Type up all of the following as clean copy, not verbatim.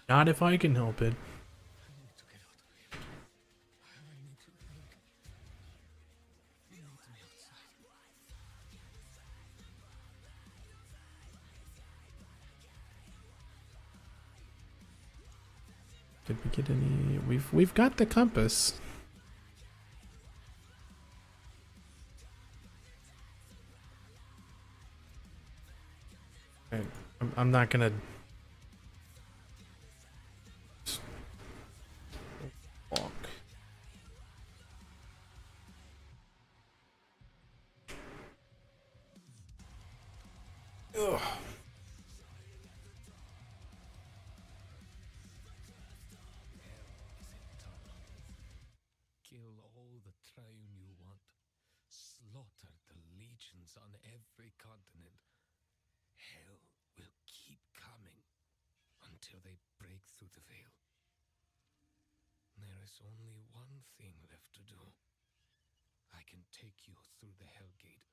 Not if I can help it. Did we get any? We've got the compass. Right. I'm not gonna walk. Ugh. Kill all the triune you want. Slaughter the legions on every continent. Hell will keep coming until they break through the veil. There is only one thing left to do. I can take you through the Hellgate,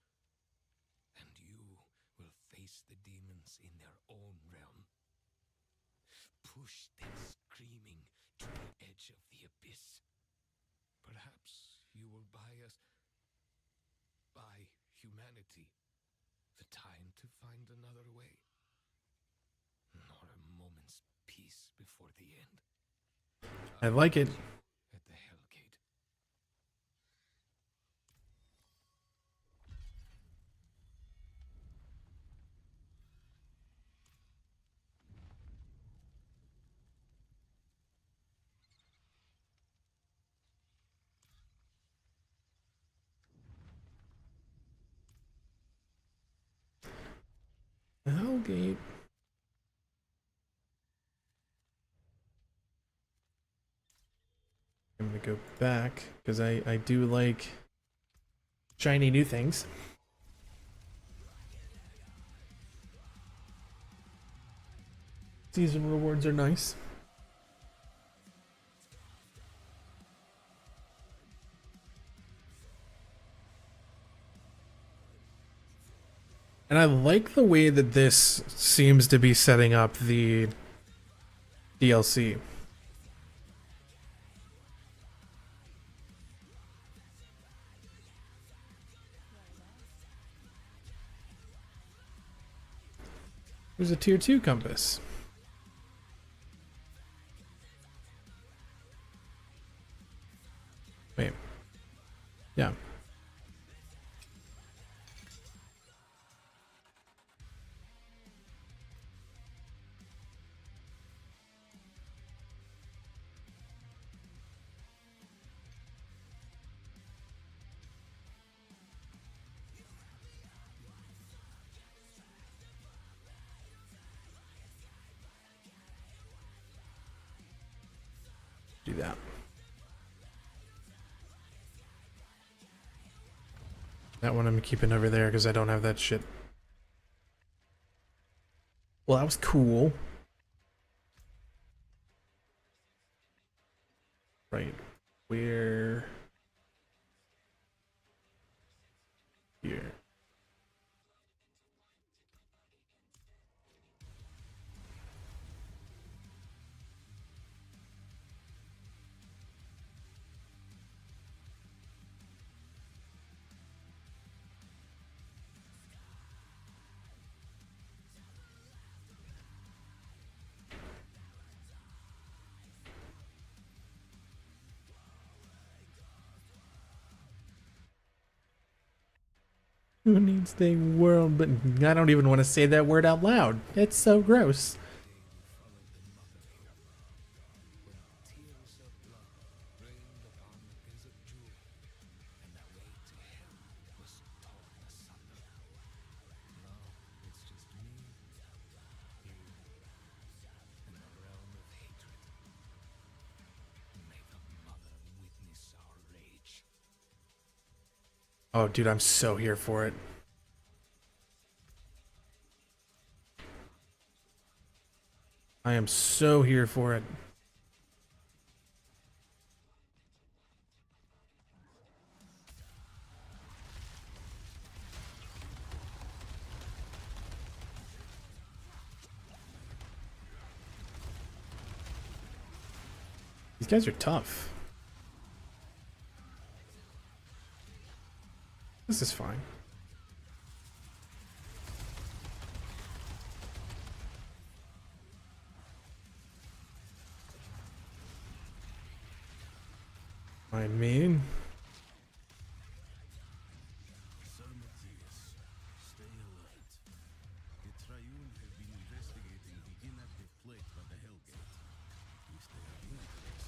and you will face the demons in their own realm. Push them screaming to the edge of the abyss. Perhaps you will buy humanity, the time to find another way. Nor a moment's peace before the end. I like it. At the Hellgate. Hellgate. I'm gonna go back because I do like shiny new things. Season rewards are nice. And I like the way that this seems to be setting up the DLC. There's a tier 2 compass. Wait. Yeah. Do that. That one I'm keeping over there because I don't have that shit. Well, that was cool. Right. Where? Here. Who needs the world? But I don't even want to say that word out loud. It's so gross. Oh, dude, I'm so here for it. I am so here for it. These guys are tough. This is fine. I mean, Sir Matthias, stay alert. The Triune have been investigating the inactive plate by the Hellgate. If they are interested,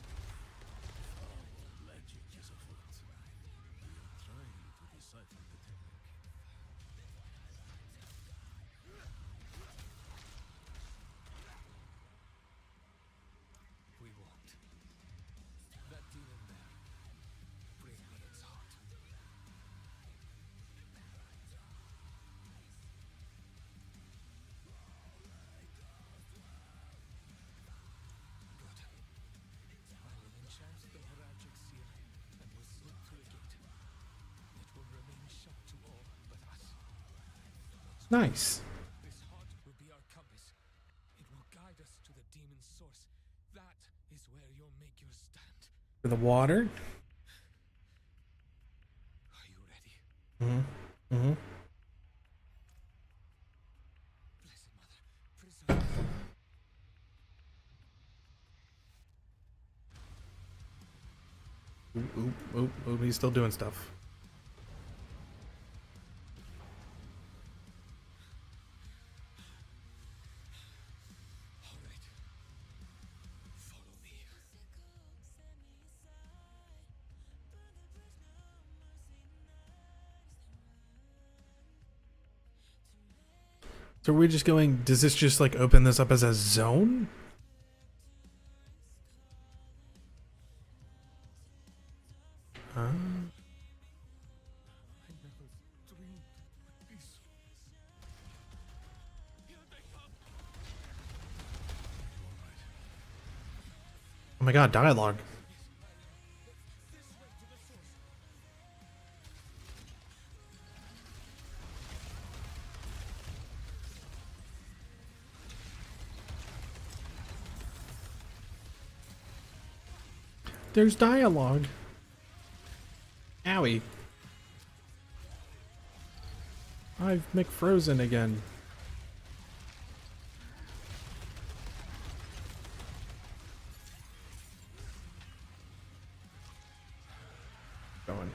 foul magic is afoot. We are trying to decipher the technique. We won't. That demon there. Bring me its heart. Good. I will enchant the Horagic seal and will slip through the gate. It will remain shut to all but us. nice. This heart will be our compass. It will guide us to the demon's source. That is where you'll make your stand. For the water. Are you ready? Mm-hmm. Blessed Mother, preserve us. Oop, he's still doing stuff. All right. Follow me. So are we just going, does this just like open this up as a zone? I never dreamed it would be so. Here they come. Oh my god, dialogue. This way to the source. There's dialogue. Owie. I've McFrozen again. Going.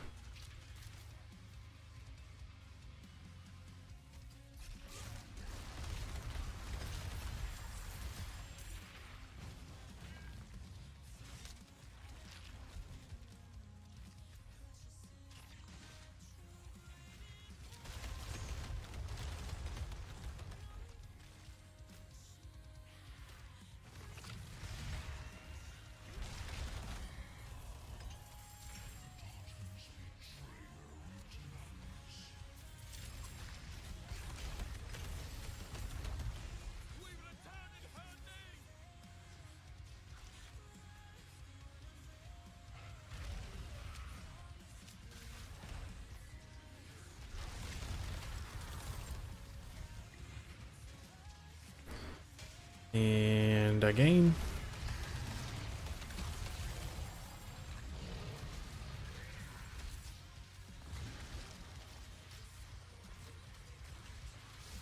We return in her name. And again.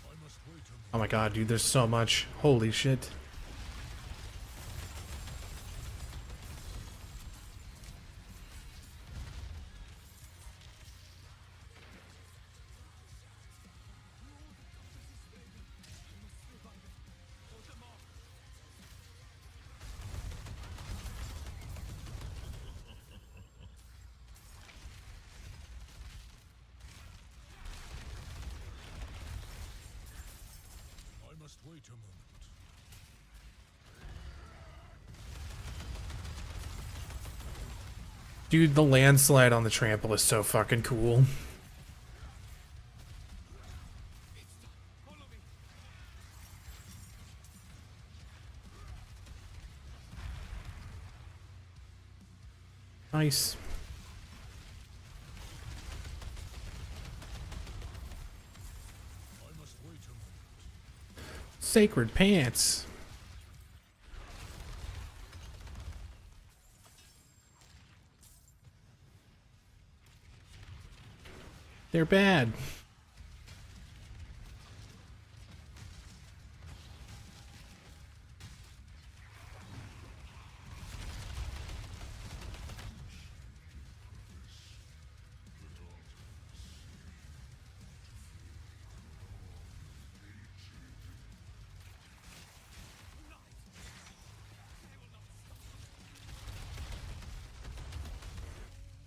I must wait a moment. Oh my god, dude, there's so much. Holy shit. I must wait a moment. Dude, the landslide on the trample is so fucking cool. Follow me. Nice. I must wait a moment. Sacred pants. They're bad.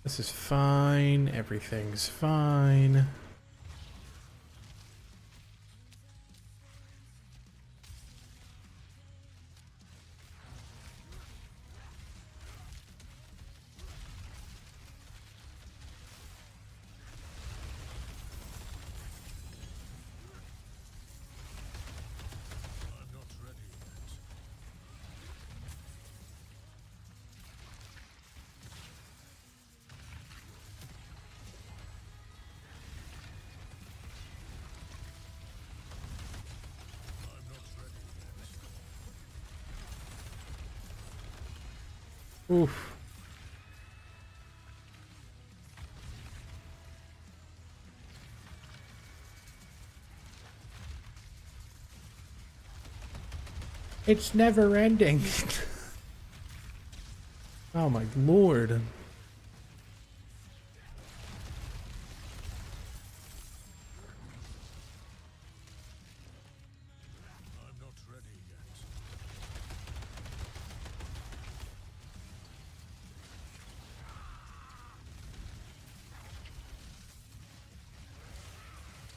This is fine. Everything's fine. I'm not ready yet. I'm not ready yet. Oof. It's never ending. Oh my lord. I'm not ready yet.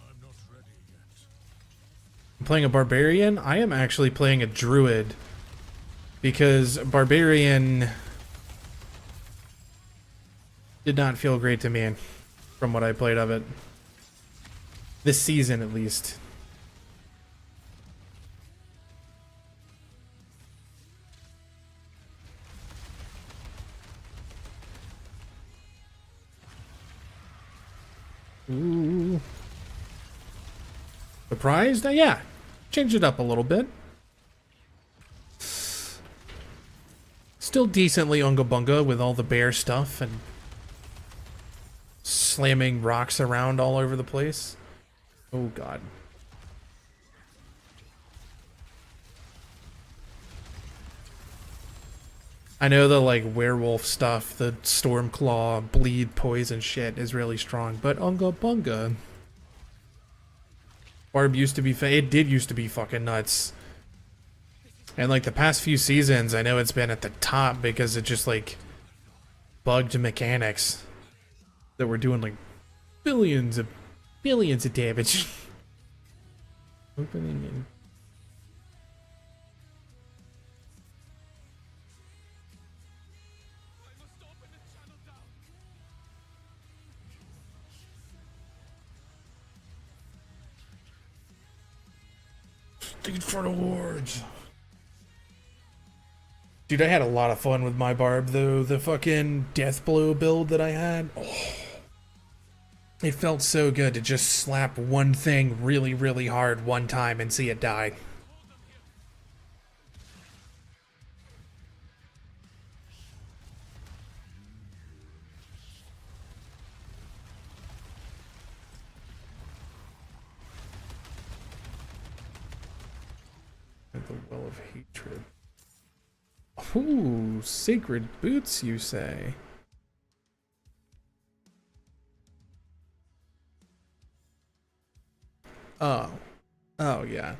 I'm not ready yet. I'm playing a barbarian. I am actually playing a druid because barbarian did not feel great to me from what I played of it. This season, at least. Ooh. Surprised? Yeah. Change it up a little bit. Still decently unga bunga with all the bear stuff and slamming rocks around all over the place. Oh god. I know the like werewolf stuff, the Stormclaw, bleed, poison shit is really strong, but unga bunga. Barb used to be it did used to be fucking nuts. And like the past few seasons, I know it's been at the top because it just like bugged mechanics that were doing like billions of damage. Opening and Dude for the wards. Dude, I had a lot of fun with my barb though. The fucking death blow build that I had. Oh, it felt so good to just slap one thing really, really hard one time and see it die. At the well of hatred. Ooh, sacred boots, you say? Oh. Oh, yeah.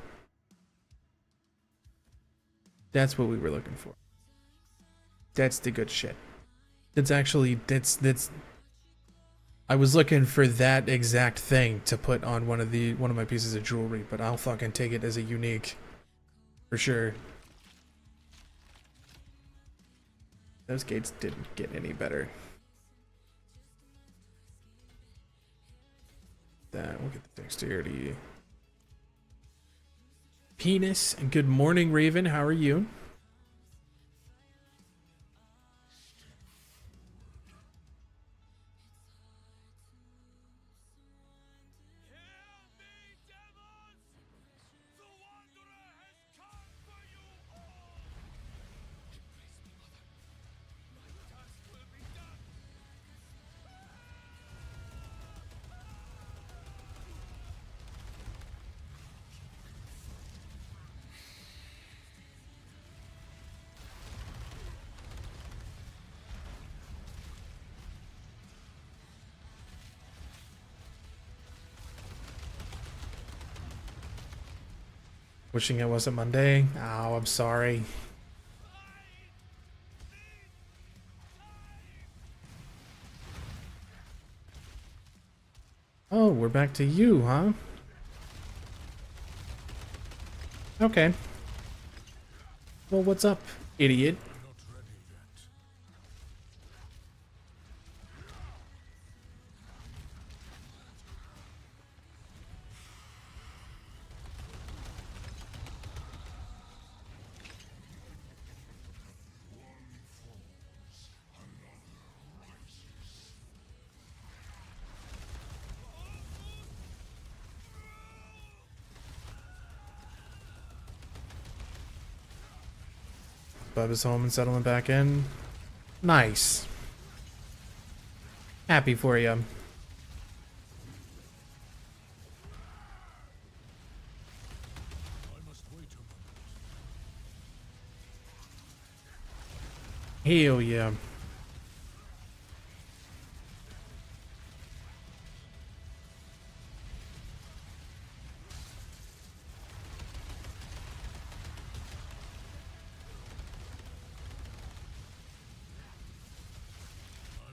That's what we were looking for. That's the good shit. That's actually, that's, I was looking for that exact thing to put on one of my pieces of jewelry, but I'll fucking take it as a unique. For sure. Those gates didn't get any better. That, we'll get the dexterity. Penis, and good morning, Raven. How are you? Wishing it wasn't Monday. Oh, I'm sorry. Oh, we're back to you, huh? Okay. Well, what's up, idiot? Not ready yet. Bubba's home and settling back in. Nice. Happy for you. I must wait a moment. Hell yeah. I'm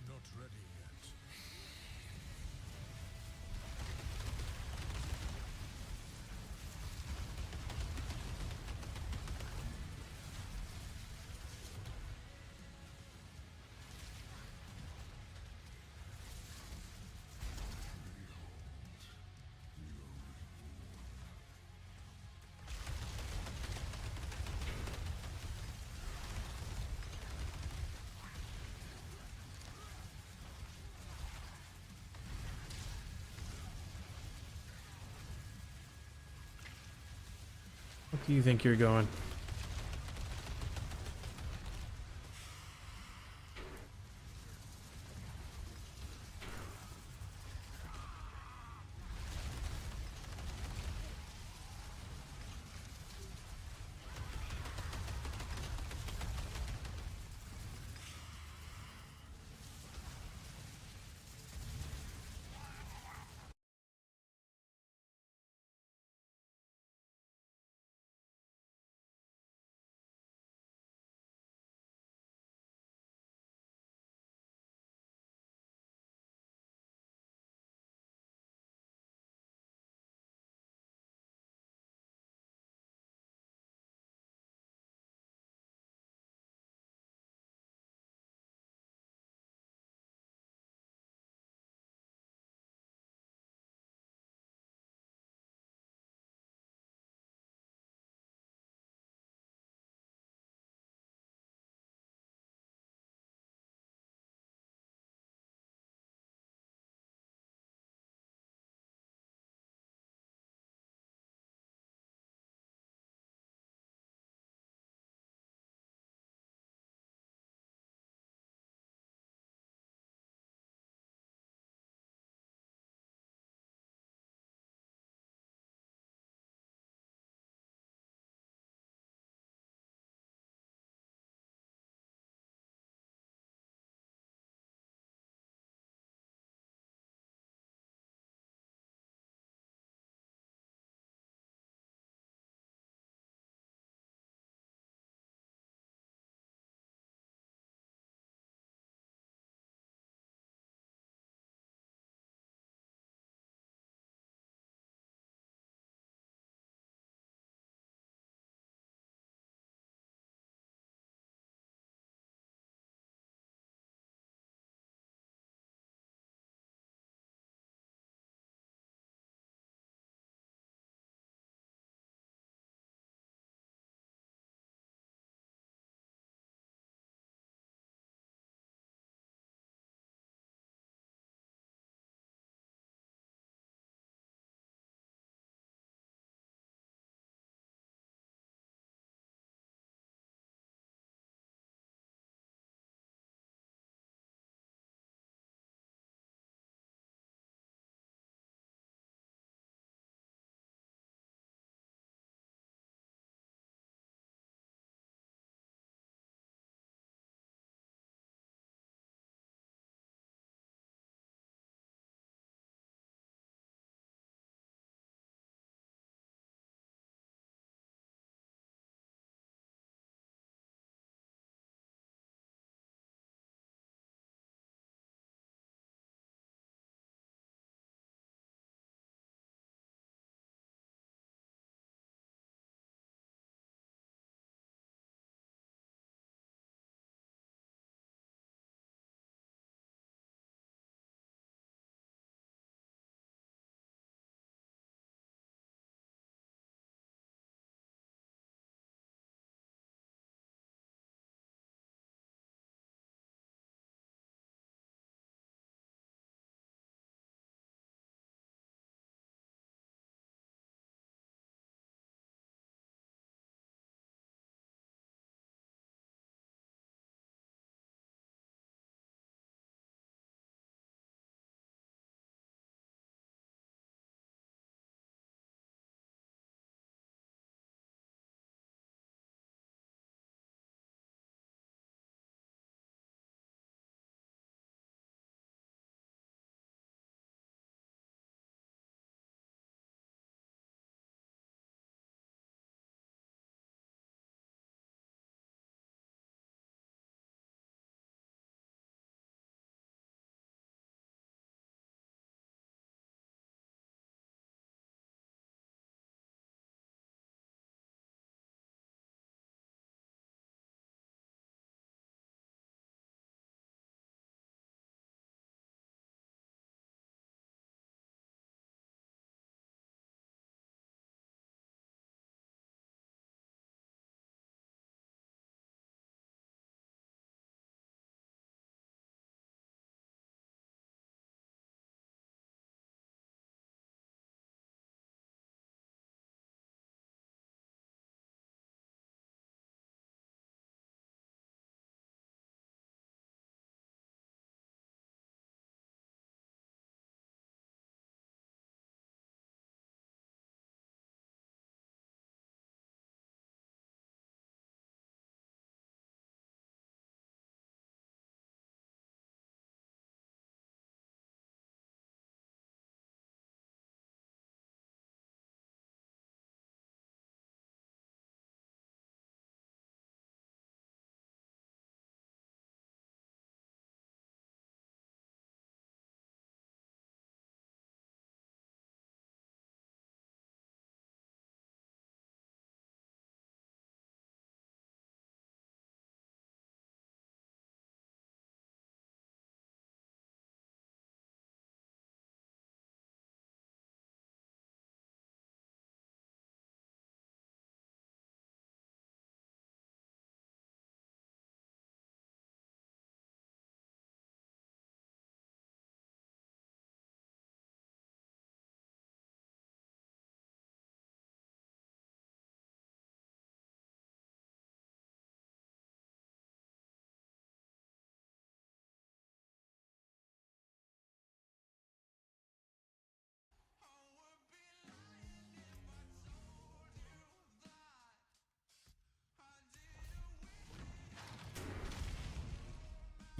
not ready yet. What do you think you're going?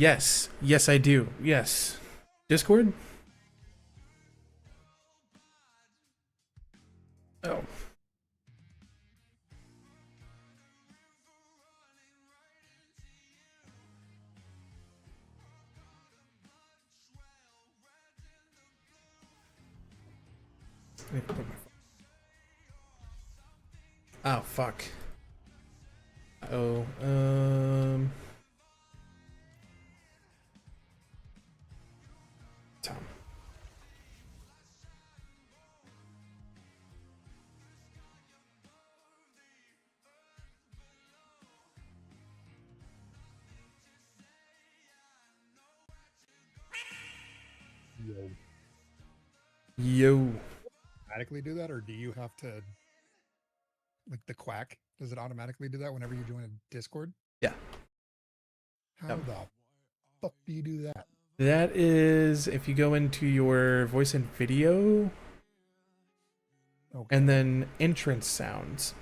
Yes. Yes, I do. Yes. Discord? Oh. Let me put my phone- Oh, fuck. Oh, Tom. Yo. Yo. Automatically do that, or do you have to like the quack? Does it automatically do that whenever you join a Discord? Yeah. How Yep. the fuck do you do that? That is if you go into your voice and video Okay. and then entrance sounds.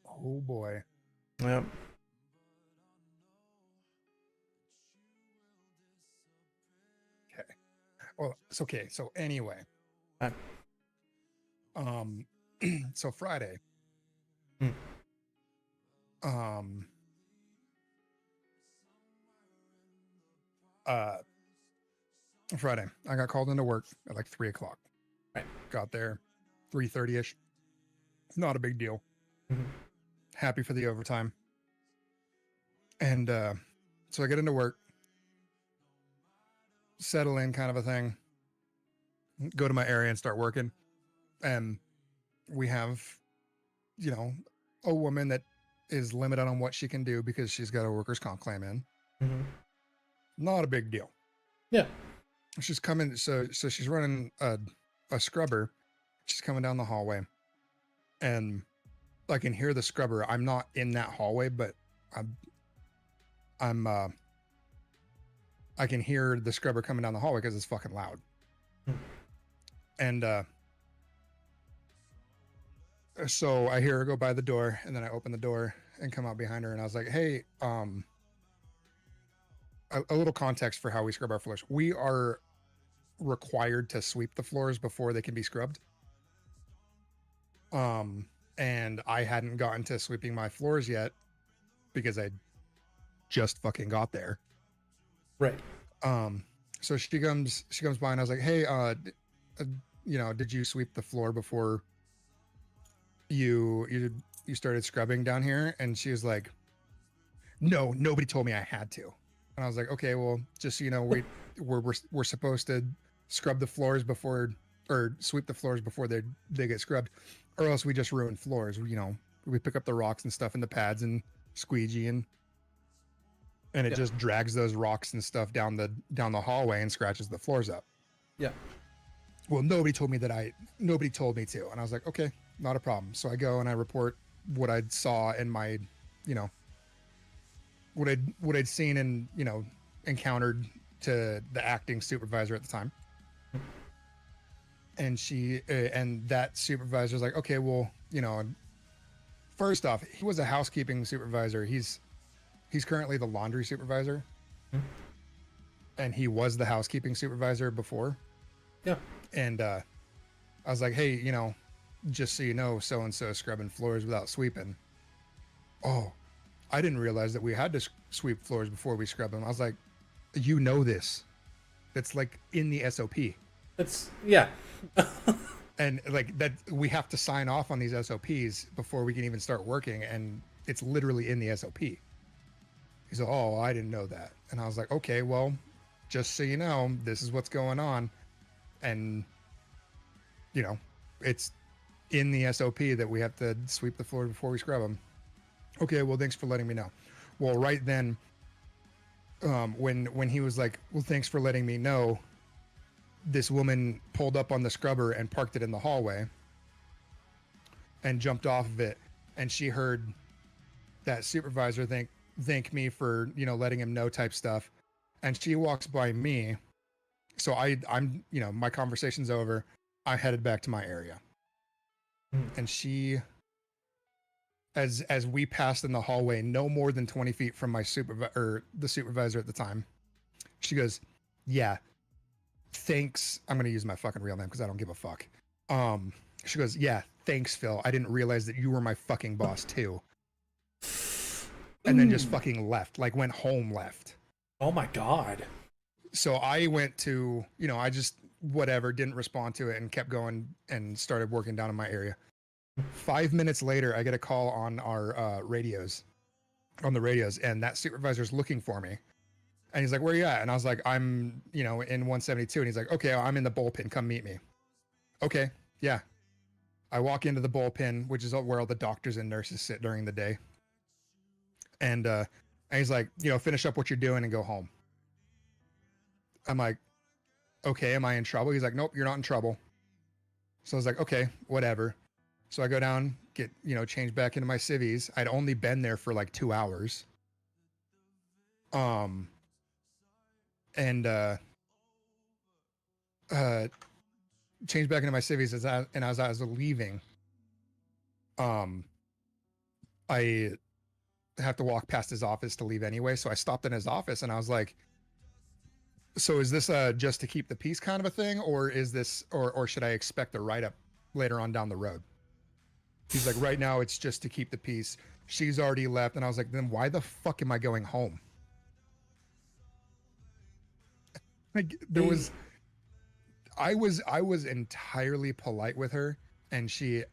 Oh boy. Yep. Okay. Well, it's okay. So anyway, Uh, um, so Friday, Hmm. um, uh, Friday, I got called into work at like 3 o'clock. Right. Got there 3:30 ish. Not a big deal. Mhm. Happy for the overtime. And so I get into work, settle in kind of a thing, go to my area and start working. And we have, you know, a woman that is limited on what she can do because she's got a workers' comp claim in. Mhm. Not a big deal. Yeah. She's coming, so she's running a scrubber. She's coming down the hallway, and I can hear the scrubber. I'm not in that hallway, but I'm I can hear the scrubber coming down the hallway because it's fucking loud. Hmm. And so I hear her go by the door, and then I open the door and come out behind her, and I was like, "Hey, a little context for how we scrub our floors. We are required to sweep the floors before they can be scrubbed. And I hadn't gotten to sweeping my floors yet because I just fucking got there. Right. So she comes by, and I was like, "Hey, did you sweep the floor before you started scrubbing down here?" And she was like, "No, nobody told me I had to." And I was like, "Okay, well, just so you know, we're supposed to scrub the floors before, or sweep the floors before they get scrubbed, or else we just ruin floors. You know, we pick up the rocks and stuff in the pads and squeegee, and it Yeah. just drags those rocks and stuff down the hallway and scratches the floors up." Yeah. Well, nobody told me to. And I was like, "Okay, not a problem." So I go and I report what I saw in my, you know, what I'd seen and, you know, encountered to the acting supervisor at the time. And and that supervisor's like, "Okay, well, you know, first off, he was a housekeeping supervisor. He's currently the laundry supervisor. Mhm. And he was the housekeeping supervisor before." Yeah. And I was like, "Hey, you know, just so you know, so and so scrubbing floors without sweeping." "Oh, I didn't realize that we had to sweep floors before we scrub them." I was like, "You know this. That's like in the SOP." That's yeah. And like that, we have to sign off on these SOPs before we can even start working, and it's literally in the SOP. He's like, "Oh, I didn't know that." And I was like, "Okay, well, just so you know, this is what's going on." And, you know, it's in the SOP that we have to sweep the floor before we scrub them. "Okay, well, thanks for letting me know." Well, right then, when he was like, "Well, thanks for letting me know," this woman pulled up on the scrubber and parked it in the hallway and jumped off of it. And she heard that supervisor thank me for, you know, letting him know type stuff. And she walks by me. So I'm, you know, my conversation's over. I headed back to my area. Mhm. And she as we passed in the hallway, no more than 20 feet from my the supervisor at the time. She goes, "Yeah, thanks." I'm gonna use my fucking real name because I don't give a fuck. She goes, "Yeah, thanks, Phil. I didn't realize that you were my fucking boss too." And then just fucking left, like went home, left. Oh my god. So I went to, I just whatever, didn't respond to it and kept going and started working down in my area. 5 minutes later, I get a call on our radios, and that supervisor's looking for me. And he's like, "Where are you at?" And I was like, "I'm, in 172." And he's like, "Okay, I'm in the bullpen. Come meet me." Okay, yeah. I walk into the bullpen, which is where all the doctors and nurses sit during the day. And he's like, "Finish up what you're doing and go home." I'm like, "Okay, am I in trouble?" He's like, "Nope, you're not in trouble." So I was like, "Okay, whatever." So I go down, get, changed back into my civvies. I'd only been there for like 2 hours. And changed back into my civvies as I was leaving, I have to walk past his office to leave anyway. So I stopped in his office and I was like, "So is this just to keep the peace kind of a thing, or is this, or should I expect a write up later on down the road?" He's like, "Right now it's just to keep the peace. She's already left." And I was like, "Then why the fuck am I going home?" Like I was entirely polite with her, and she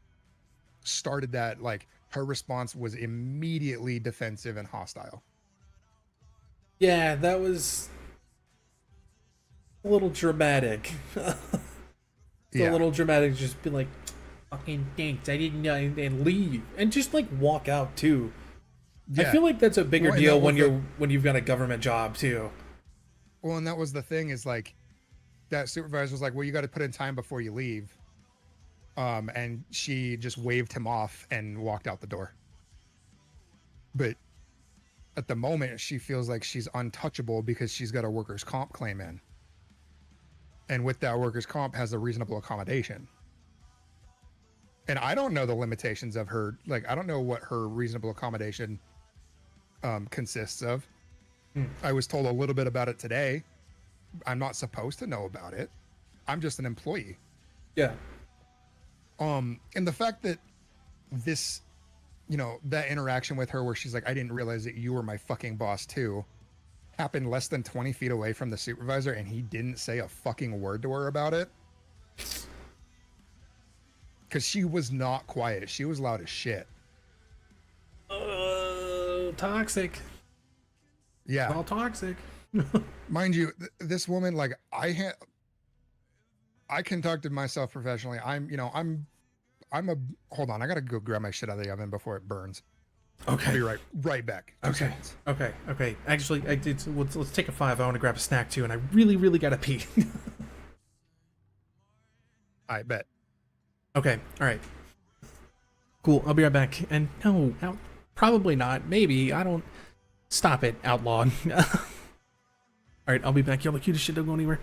started that, like, her response was immediately defensive and hostile. Yeah, that was a little dramatic. It's a Yeah. little dramatic. Just be like, "Fucking thanks, I didn't know," and leave, and just like walk out too. I Yeah. feel like that's a bigger Well, and deal that was when you've got a government job too. well, and that was the thing, is like, that supervisor was like, "Well, you got to put in time before you leave." And she just waved him off and walked out the door. But at the moment, she feels like she's untouchable because she's got a workers' comp claim in. And with that, workers' comp has a reasonable accommodation. And I don't know the limitations of her. Like, I don't know what her reasonable accommodation consists of. I was told a little bit about it today. I'm not supposed to know about it. I'm just an employee. Yeah. And the fact that this, that interaction with her where she's like, "I didn't realize that you were my fucking boss too," happened less than 20 feet away from the supervisor, and he didn't say a fucking word to her about it. Because she was not quiet. She was loud as shit. Toxic. Yeah. All toxic. Mind you, this woman, like, I conducted myself professionally. I'm a, hold on. I got to go grab my shit out of the oven before it burns. Okay. I'll be right back. 2 Okay. seconds. Okay. Actually, let's take a 5. I want to grab a snack too, and I really, really gotta pee. I bet. Okay. All right. Cool. I'll be right back. And no, probably not. Maybe. I don't. Stop it, outlawed. All right. I'll be back. Y'all, the cutest shit. Don't go anywhere.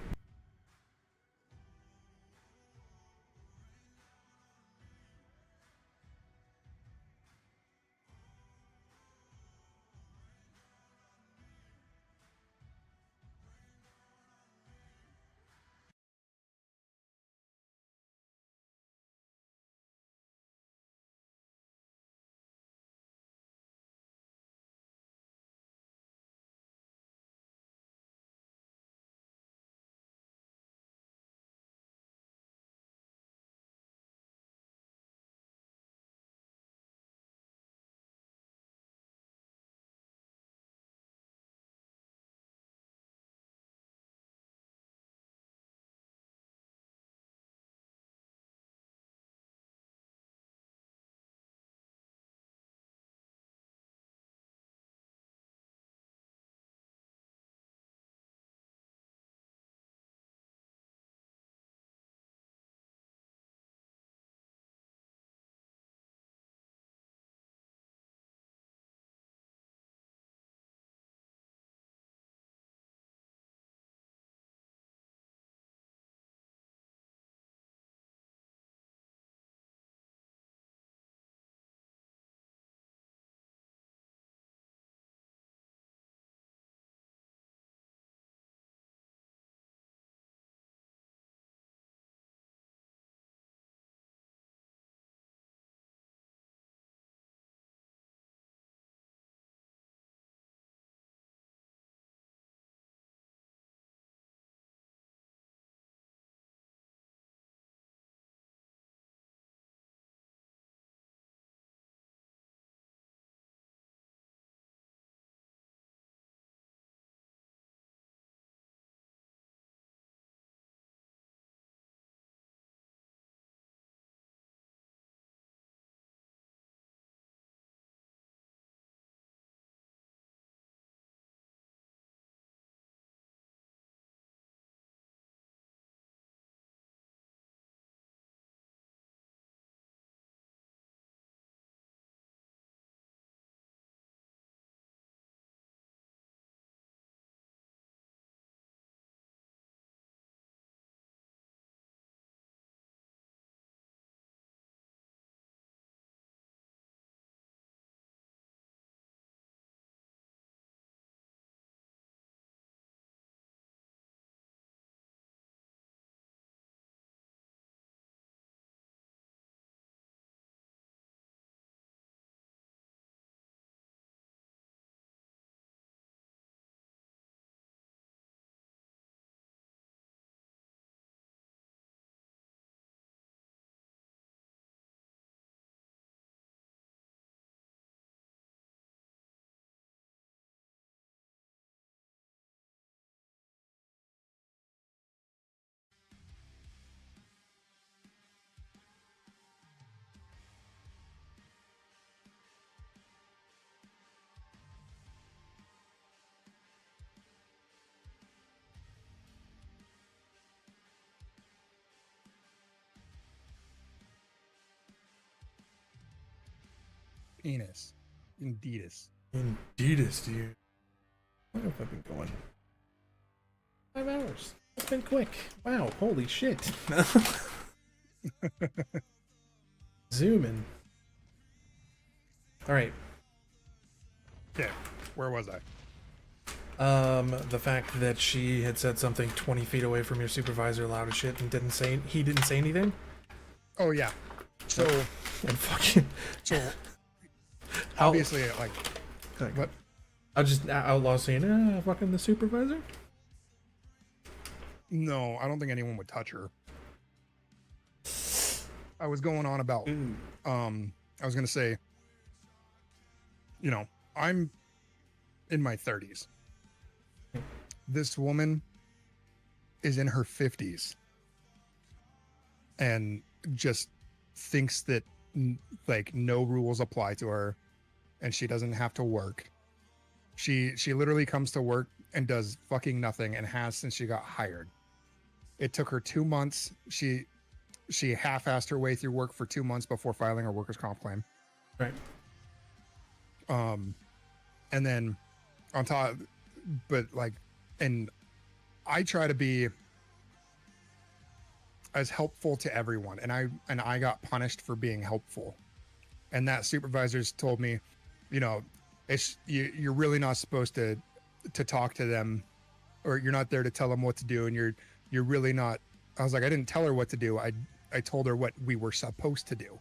Penis. Indeedus. Indeedus, dude. What have I been going? 5 hours. It's been quick. Wow, holy shit. Zoom in. Alright. Okay, where was I? The fact that she had said something 20 feet away from your supervisor loud as shit and he didn't say anything? Oh yeah. So And fucking so obviously like what? I'll just outlaw saying, fucking the supervisor? No, I don't think anyone would touch her. I was going on about I was gonna say, I'm in my 30s. This woman is in her 50s and just thinks that like no rules apply to her and she doesn't have to work. She literally comes to work and does fucking nothing and has since she got hired. It took her 2 months. She half-assed her way through work for 2 months before filing her workers' comp claim. Right. And then on top, but like, and I try to be as helpful to everyone, and I got punished for being helpful. And that supervisor's told me, it's you're really not supposed to talk to them, or you're not there to tell them what to do, and you're really not. I was like, I didn't tell her what to do. I told her what we were supposed to do.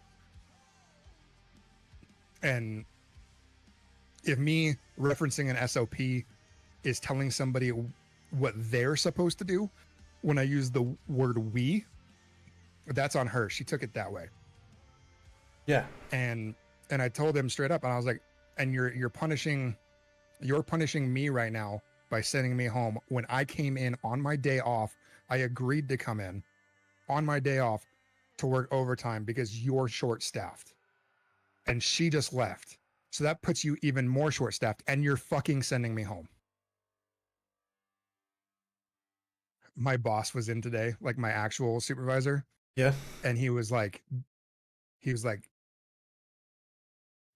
And if me referencing an SOP is telling somebody what they're supposed to do, when I use the word we, that's on her. She took it that way. Yeah. And I told him straight up, and I was like, and you're punishing me right now by sending me home when I came in on my day off. I agreed to come in on my day off to work overtime because you're short-staffed. And she just left. So that puts you even more short-staffed, and you're fucking sending me home. My boss was in today, like my actual supervisor. Yeah. And he was like,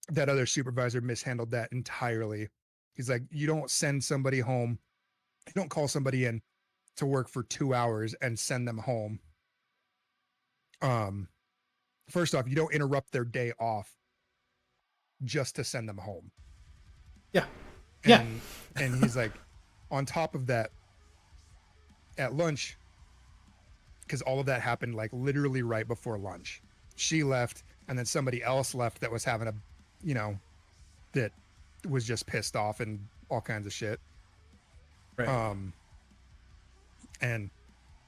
that other supervisor mishandled that entirely. He's like, you don't send somebody home. You don't call somebody in to work for 2 hours and send them home. First off, you don't interrupt their day off just to send them home. Yeah. And he's like, on top of that, at lunch, because all of that happened like literally right before lunch. She left, and then somebody else left that was having that was just pissed off and all kinds of shit. Right. And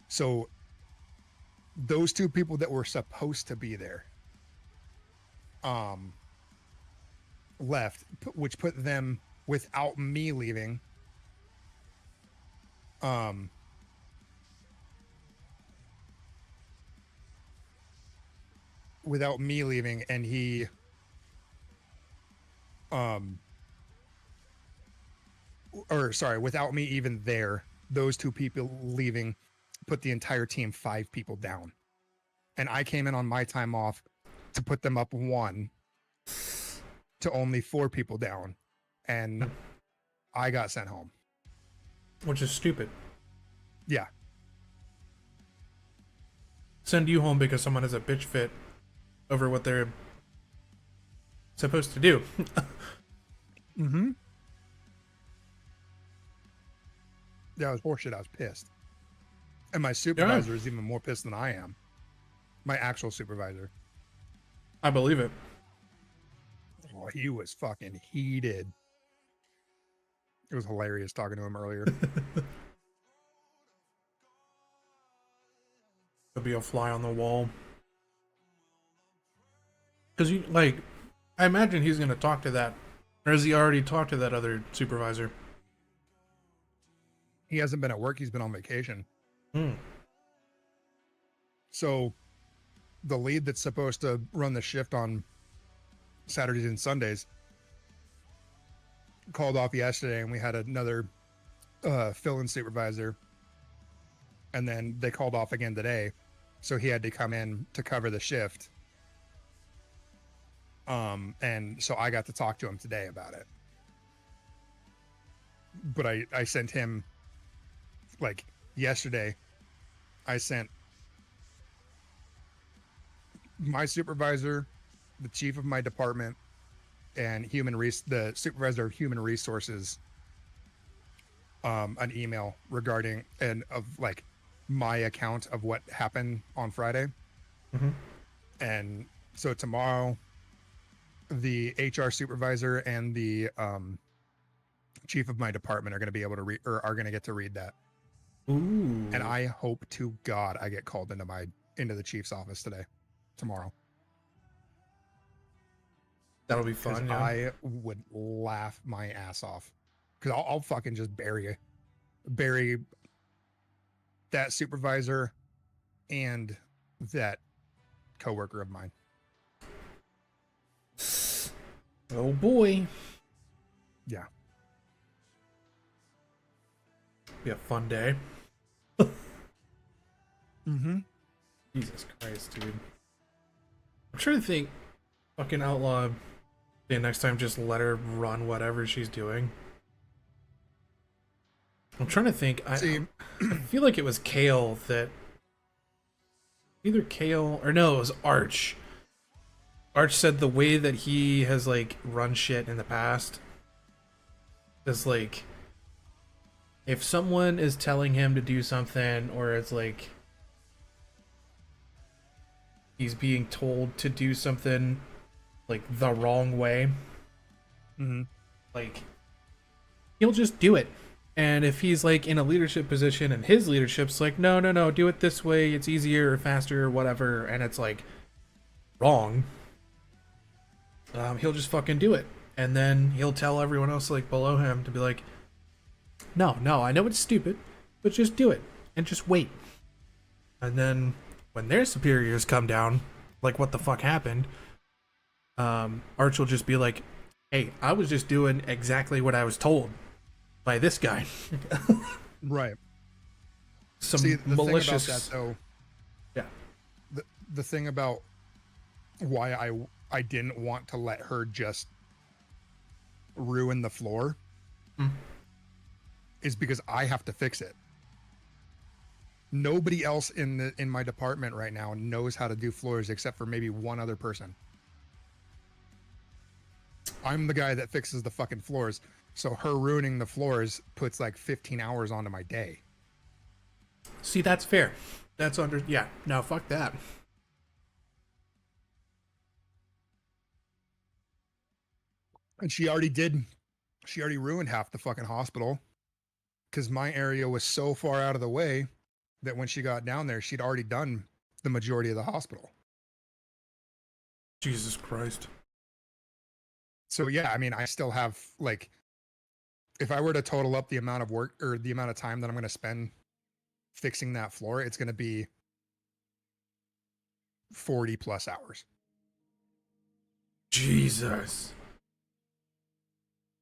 so those two people that were supposed to be there, left, which put them without me leaving. Without me leaving, and he without me even there, those two people leaving put the entire team 5 people down. And I came in on my time off to put them up 1 to only 4 people down, and I got sent home. Which is stupid. Yeah. Send you home because someone has a bitch fit over what they're supposed to do. Mm-hmm. Yeah, I was horseshit. I was pissed. And my supervisor is even more pissed than I am. My actual supervisor. I believe it. Oh, he was fucking heated. It was hilarious talking to him earlier. It'll be a fly on the wall. Because I imagine he's going to talk to that. Or has he already talked to that other supervisor? He hasn't been at work. He's been on vacation. So the lead that's supposed to run the shift on Saturdays and Sundays called off yesterday, and we had another fill-in supervisor. And then they called off again today. So he had to come in to cover the shift. And so I got to talk to him today about it. But I sent him, like, yesterday, I sent my supervisor, the chief of my department, and the supervisor of human resources, an email regarding like my account of what happened on Friday. Mm-hmm. And so tomorrow, the HR supervisor and the chief of my department are going to be able to read, or are going to get to read that. Ooh. And I hope to God I get called into the chief's office tomorrow. That'll be fun. Yeah. I would laugh my ass off, because I'll fucking just bury that supervisor and that coworker of mine. Oh boy. Yeah. Be a fun day. Mm-hmm. Jesus Christ, dude. I'm trying to think. Fucking outlaw. Yeah, next time just let her run whatever she's doing. I'm trying to think. I feel like it was Kale that. Either Kale or no, it was Arch. Arch said the way that he has like run shit in the past is like, if someone is telling him to do something, or it's like he's being told to do something like the wrong way, like he'll just do it. And if he's like in a leadership position and his leadership's like, no, do it this way, it's easier or faster or whatever, and it's like wrong, he'll just fucking do it. And then he'll tell everyone else like below him to be like, no, I know it's stupid, but just do it and just wait. And then when their superiors come down, like, what the fuck happened? Arch will just be like, hey, I was just doing exactly what I was told by this guy. Right. Some See, the malicious. thing about that, though, yeah. The thing about why I didn't want to let her just ruin the floor is because I have to fix it. Nobody else in my department right now knows how to do floors except for maybe one other person. I'm the guy that fixes the fucking floors, so her ruining the floors puts like 15 hours onto my day. See, that's fair. That's yeah. No, fuck that. And she already ruined half the fucking hospital, because my area was so far out of the way that when she got down there, she'd already done the majority of the hospital. Jesus Christ. So yeah, I mean, I still have, like, if I were to total up the amount of work or the amount of time that I'm going to spend fixing that floor, it's going to be 40 plus hours. Jesus.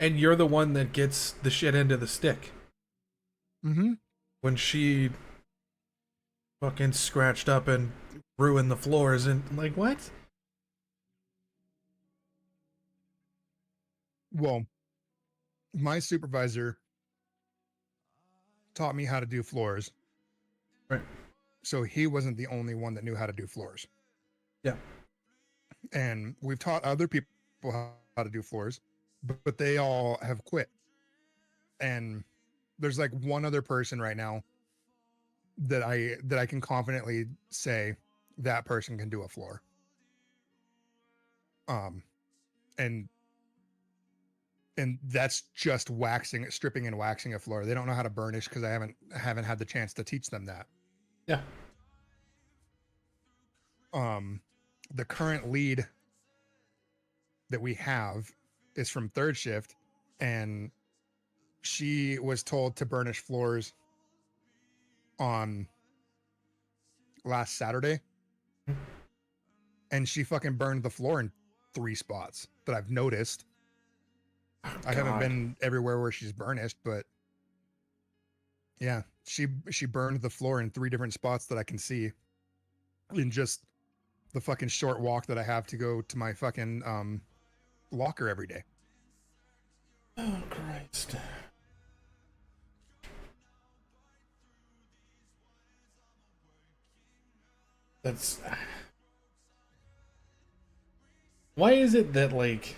And you're the one that gets the shit end of the stick. Mm-hmm. When she fucking scratched up and ruined the floors, and like, what? Well, my supervisor taught me how to do floors. Right. So he wasn't the only one that knew how to do floors. Yeah. And we've taught other people how to do floors, but they all have quit. And there's like one other person right now that I can confidently say that person can do a floor. And that's just stripping and waxing a floor. They don't know how to burnish because I haven't had the chance to teach them that. Yeah. The current lead that we have is from third shift, and she was told to burnish floors on last Saturday, and she fucking burned the floor in 3 spots that I've noticed. Oh, I haven't been everywhere where she's burnished, but yeah, she burned the floor in 3 different spots that I can see in just the fucking short walk that I have to go to my fucking locker every day. Oh Christ. That's why is it that like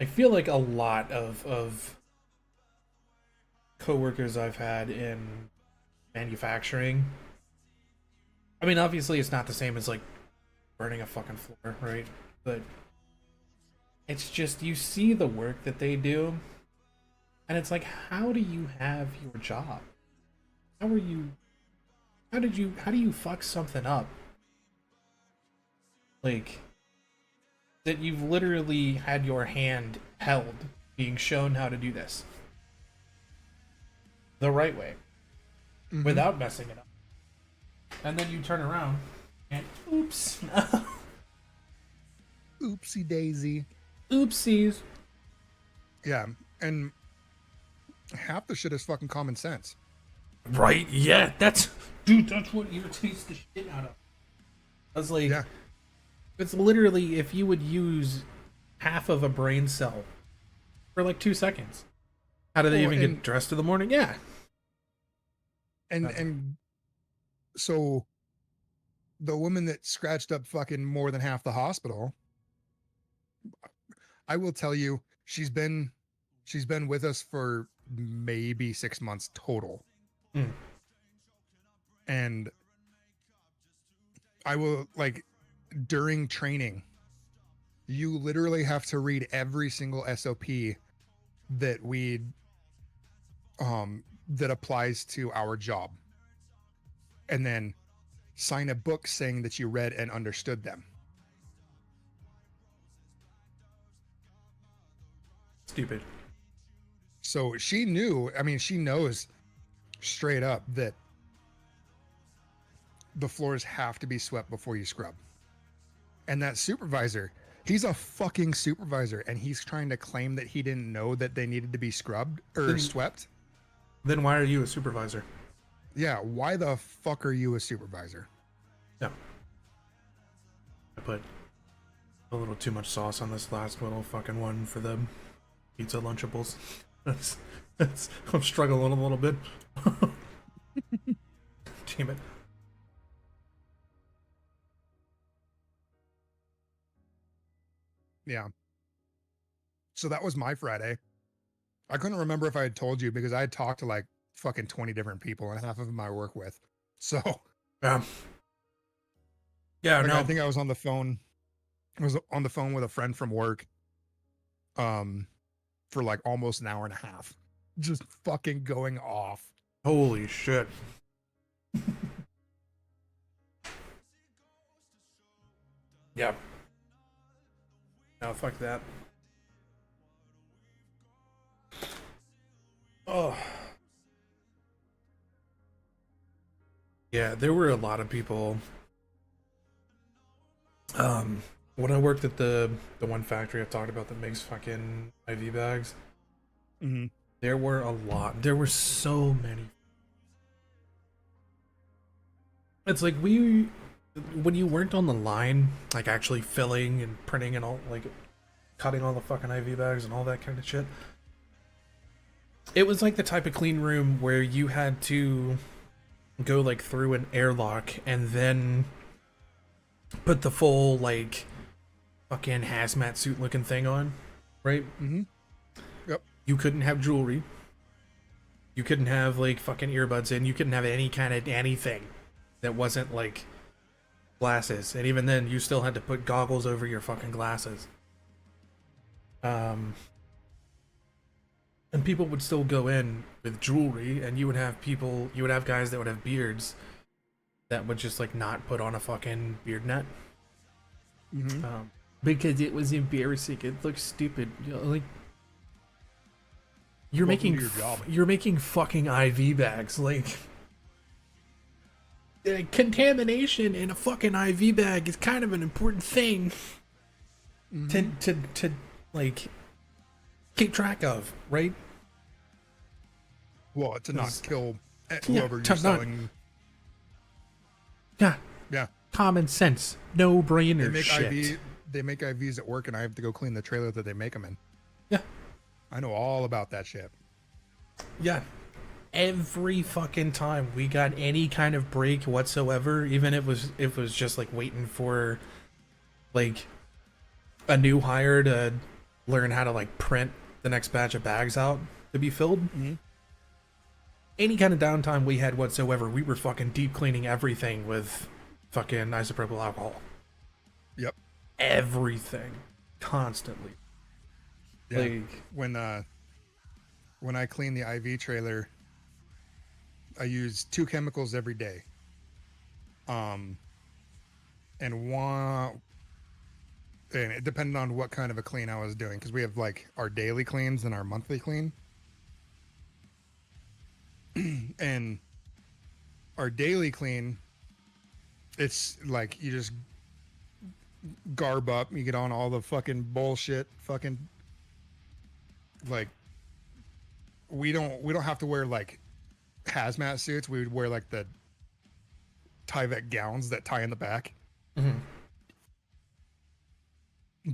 I feel like a lot of coworkers I've had in manufacturing. I mean, obviously it's not the same as like burning a fucking floor, right? But it's just you see the work that they do and it's like, how do you have your job? How are you how do you fuck something up? Like that you've literally had your hand held being shown how to do this the right way without messing it up. And then you turn around and oops. Oopsie daisy. Oopsies. Yeah, and half the shit is fucking common sense. Right? Yeah, that's what irritates the shit out of. I was like, Yeah. it's literally if you would use half of a brain cell for like 2 seconds. How do they even get dressed in the morning? Yeah. And so the woman that scratched up fucking more than half the hospital, I will tell you, she's been with us for maybe 6 months total. Mm. And I will, like, during training, you literally have to read every single SOP that that applies to our job, and then sign a book saying that you read and understood them. Stupid. So she knew, I mean, she knows straight up that the floors have to be swept before you scrub. And that supervisor, he's a fucking supervisor, and he's trying to claim that he didn't know that they needed to be scrubbed or swept. Then why are you a supervisor? Yeah, why the fuck are you a supervisor? Yeah. I put a little too much sauce on this last little fucking one for the pizza Lunchables. I'm struggling a little bit. Damn it. Yeah. So that was my Friday. I couldn't remember if I had told you because I had talked to like fucking 20 different people and half of them I work with. So Yeah, like, no. I think I was on the phone. I was on the phone with a friend from work for like almost an hour and a half. Just fucking going off. Holy shit. Yeah. No, fuck that. Oh. Yeah, there were a lot of people. When I worked at the one factory I've talked about that makes fucking IV bags, there were a lot. There were so many. It's like when you weren't on the line, like actually filling and printing and all, like cutting all the fucking IV bags and all that kind of shit. It was like the type of clean room where you had to go like through an airlock and then put the full like fucking hazmat suit looking thing on, right? Yep. You couldn't have jewelry. You couldn't have like fucking earbuds in. You couldn't have any kind of anything that wasn't like glasses. And even then, you still had to put goggles over your fucking glasses. And people would still go in with jewelry, and you would have guys that would have beards that would just like not put on a fucking beard net. Because it was embarrassing. It looked stupid. You know, like you're Welcome making to your job. you're making fucking IV bags. Like contamination in a fucking IV bag is kind of an important thing to like keep track of, right? Well, to not kill Yeah, whoever to you're not- selling. Yeah. Yeah. Common sense, no They brainer make shit. they make IVs at work, and I have to go clean the trailer that they make them in. Yeah, I know all about that shit. yeah. Every fucking time we got any kind of break whatsoever, even if it was just like waiting for like a new hire to learn how to like print the next batch of bags out to be filled. Mm-hmm. Any kind of downtime we had whatsoever, we were fucking deep cleaning everything with fucking isopropyl alcohol. Yep. Everything, constantly. Yeah. Like, when I clean the IV trailer, I use 2 chemicals every day. And it depended on what kind of a clean I was doing, because we have like our daily cleans and our monthly clean. And our daily clean, it's like you just garb up, you get on all the fucking bullshit, fucking like we don't have to wear like hazmat suits. We would wear like the Tyvek gowns that tie in the back. mm-hmm.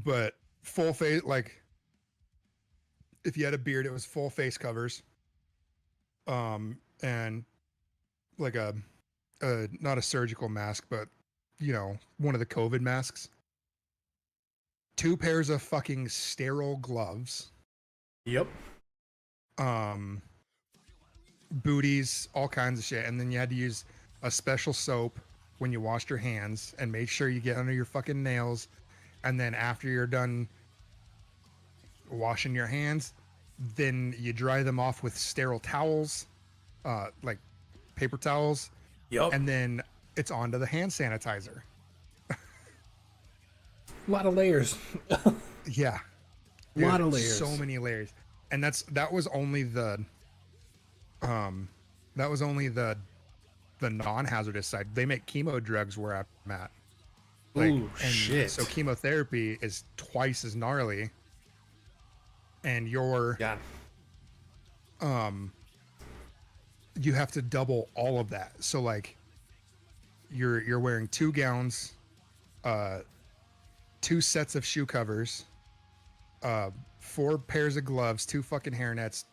But full face, like if you had a beard, it was full face covers. And like a not a surgical mask, but you know, one of the COVID masks. 2 pairs of fucking sterile gloves. Yep. Booties, all kinds of shit. And then you had to use a special soap when you washed your hands, and make sure you get under your fucking nails. And then after you're done washing your hands, then you dry them off with sterile towels, like paper towels. Yep. And then it's on to the hand sanitizer. A lot of layers. Yeah. A lot of layers. So many layers. And that was only the non-hazardous side. They make chemo drugs where I'm at. Like, ooh, shit. So chemotherapy is twice as gnarly. And you're Yeah. you have to double all of that. So like you're wearing 2 gowns, 2 sets of shoe covers, 4 pairs of gloves, 2 fucking hairnets,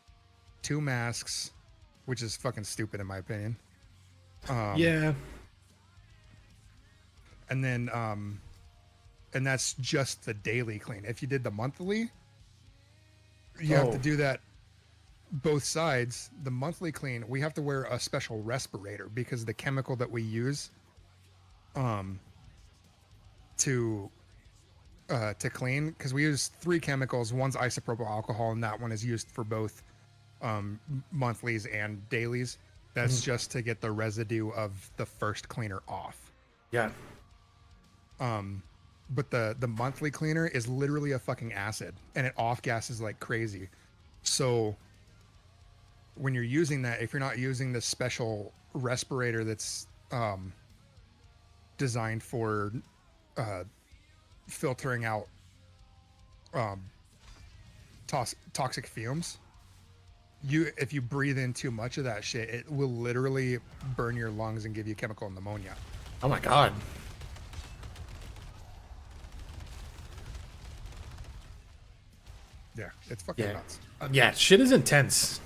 2 masks, which is fucking stupid in my opinion. Yeah. And then and that's just the daily clean. If you did the monthly, you have to do that both sides. The monthly clean, we have to wear a special respirator because the chemical that we use to clean, because we use 3 chemicals. One's isopropyl alcohol, and that one is used for both monthlies and dailies. That's just to get the residue of the first cleaner off. Yeah. But the monthly cleaner is literally a fucking acid, and it off gases like crazy. So when you're using that, if you're not using the special respirator that's designed for filtering out toxic fumes, if you breathe in too much of that shit, it will literally burn your lungs and give you chemical pneumonia. Oh my god. Yeah, it's fucking Yeah. nuts. Yeah, shit is intense.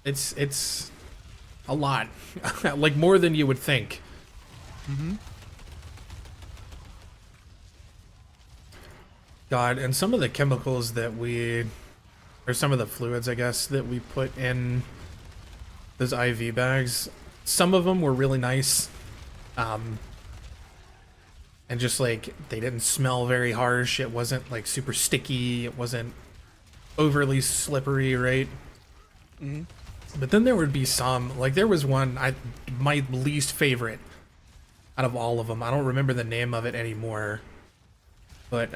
It's a lot. Like more than you would think. Mm-hmm. God, and some of the chemicals that or some of the fluids, I guess, that we put in those IV bags, some of them were really nice. And just like, they didn't smell very harsh. It wasn't like super sticky. It wasn't overly slippery, right? Mm-hmm. But then there would be some, like there was one, my least favorite out of all of them. I don't remember the name of it anymore. But,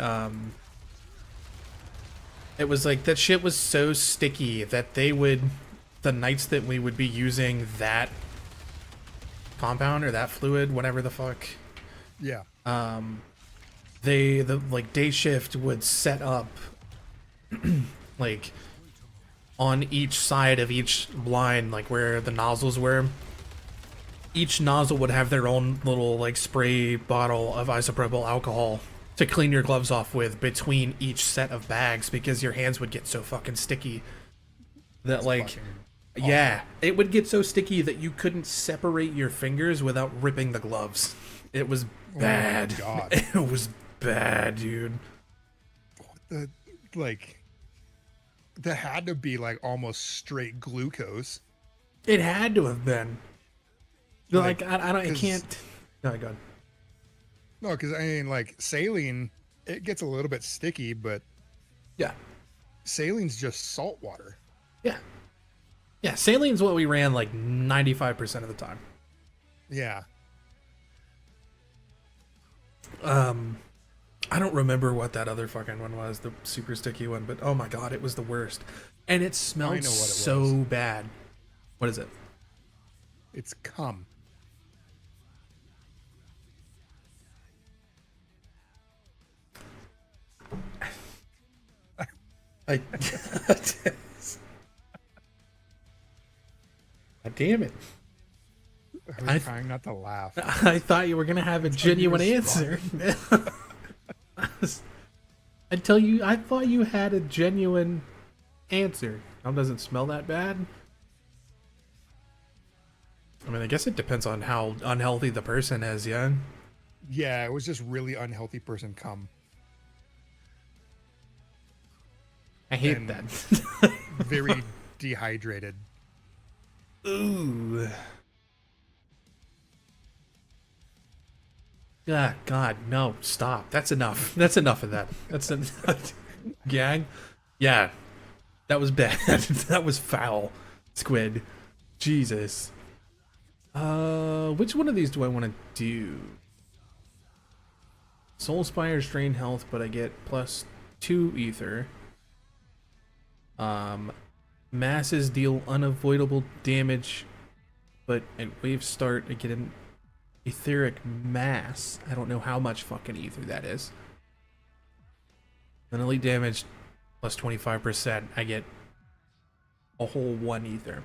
it was like, that shit was so sticky that the nights that we would be using that compound or that fluid, whatever the fuck, Yeah. the like day shift would set up like on each side of each line, like where the nozzles were, each nozzle would have their own little like spray bottle of isopropyl alcohol to clean your gloves off with between each set of bags because your hands would get so fucking sticky that like fucking yeah, it would get so sticky that you couldn't separate your fingers without ripping the gloves. It was bad. Oh my God. It was bad, dude. The like that had to be like almost straight glucose. It had to have been. Like, I 'cause- can't. No, go on. No, because I mean, like saline, it gets a little bit sticky, but Yeah. saline's just salt water. Yeah. Yeah, saline's what we ran like 95% of the time. Yeah. I don't remember what that other fucking one was, the super sticky one, but oh my god, it was the worst. And it smelled know what it so was. bad. What is it? It's cum. I God damn it. I was trying not to laugh. I thought you were gonna have a genuine you answer. I thought you had a genuine answer. Doesn't smell that bad. I mean, I guess it depends on how unhealthy the person is, yeah. Yeah, it was just really unhealthy person cum. I hate And- that. Very dehydrated. Ooh. Ah, God, no, stop. That's enough. That's enough of that. That's enough. Gang? Yeah. That was bad. That was foul. Squid. Jesus. Which one of these do I want to do? Soul Spires drain health, but I get +2 ether. Masses deal unavoidable damage, but at wave start I get an etheric mass. I don't know how much fucking ether that is. Then elite damage +25%. I get a whole 1 ether.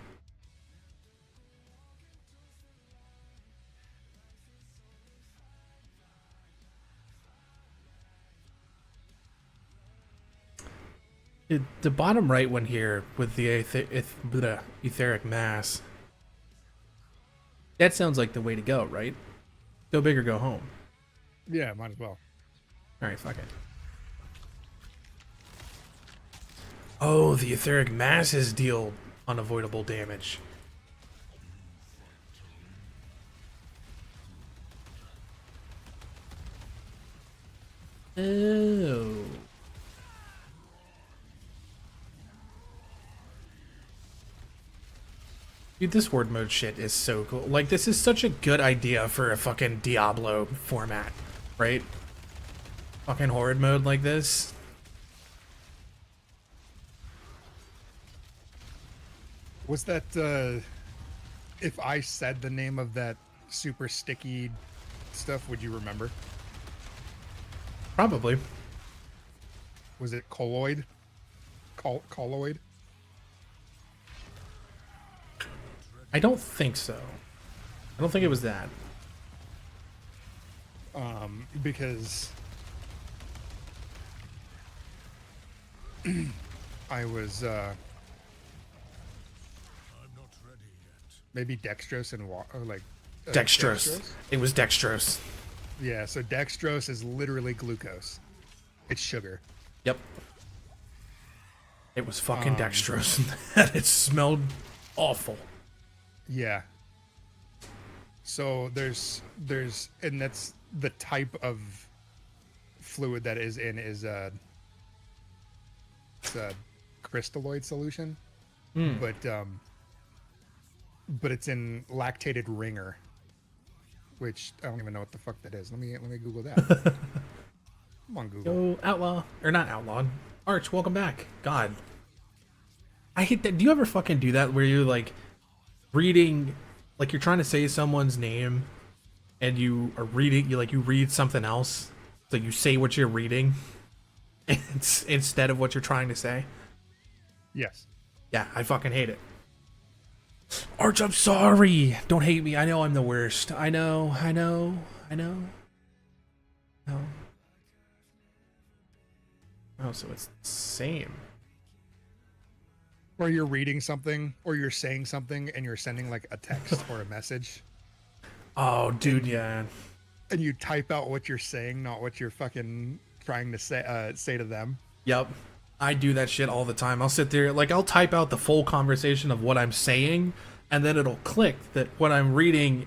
The bottom right one here with the etheric mass. That sounds like the way to go, right? Go big or go home. Yeah, might as well. Alright, fuck it. Oh, the etheric masses deal unavoidable damage. Oh. Dude, this horde mode shit is so cool. Like, this is such a good idea for a fucking Diablo format, right? Fucking horde mode like this. Was that if I said the name of that super sticky stuff, would you remember? Probably. Was it colloid? Colloid? I don't think so. I don't think it was that. Because I was I'm not ready yet. maybe dextrose and or like Dextrose. It was dextrose. Yeah, so dextrose is literally glucose. It's sugar. Yep. It was fucking dextrose. And it smelled awful. Yeah. So there's and that's the type of fluid that is in is it's a crystalloid solution. But it's in lactated ringer, which I don't even know what the fuck that is. Let me Google that. Come on, Google. Yo, outlaw. Or not outlaw. Arch, welcome back. God. I hate that. Do you ever fucking do that where you're like reading, like you're trying to say someone's name and you are reading, you read something else. So you say what you're reading instead of what you're trying to say. Yes. Yeah, I fucking hate it. Arch, I'm sorry. Don't hate me. I know I'm the worst. I know. No. Oh, so it's the same. Or you're reading something, or you're saying something, and you're sending like a text or a message, Oh, dude, yeah. and you type out what you're saying, not what you're fucking trying to say to them. Yep. I do that shit all the time. I'll sit there, like, I'll type out the full conversation of what I'm saying, and then it'll click that what I'm reading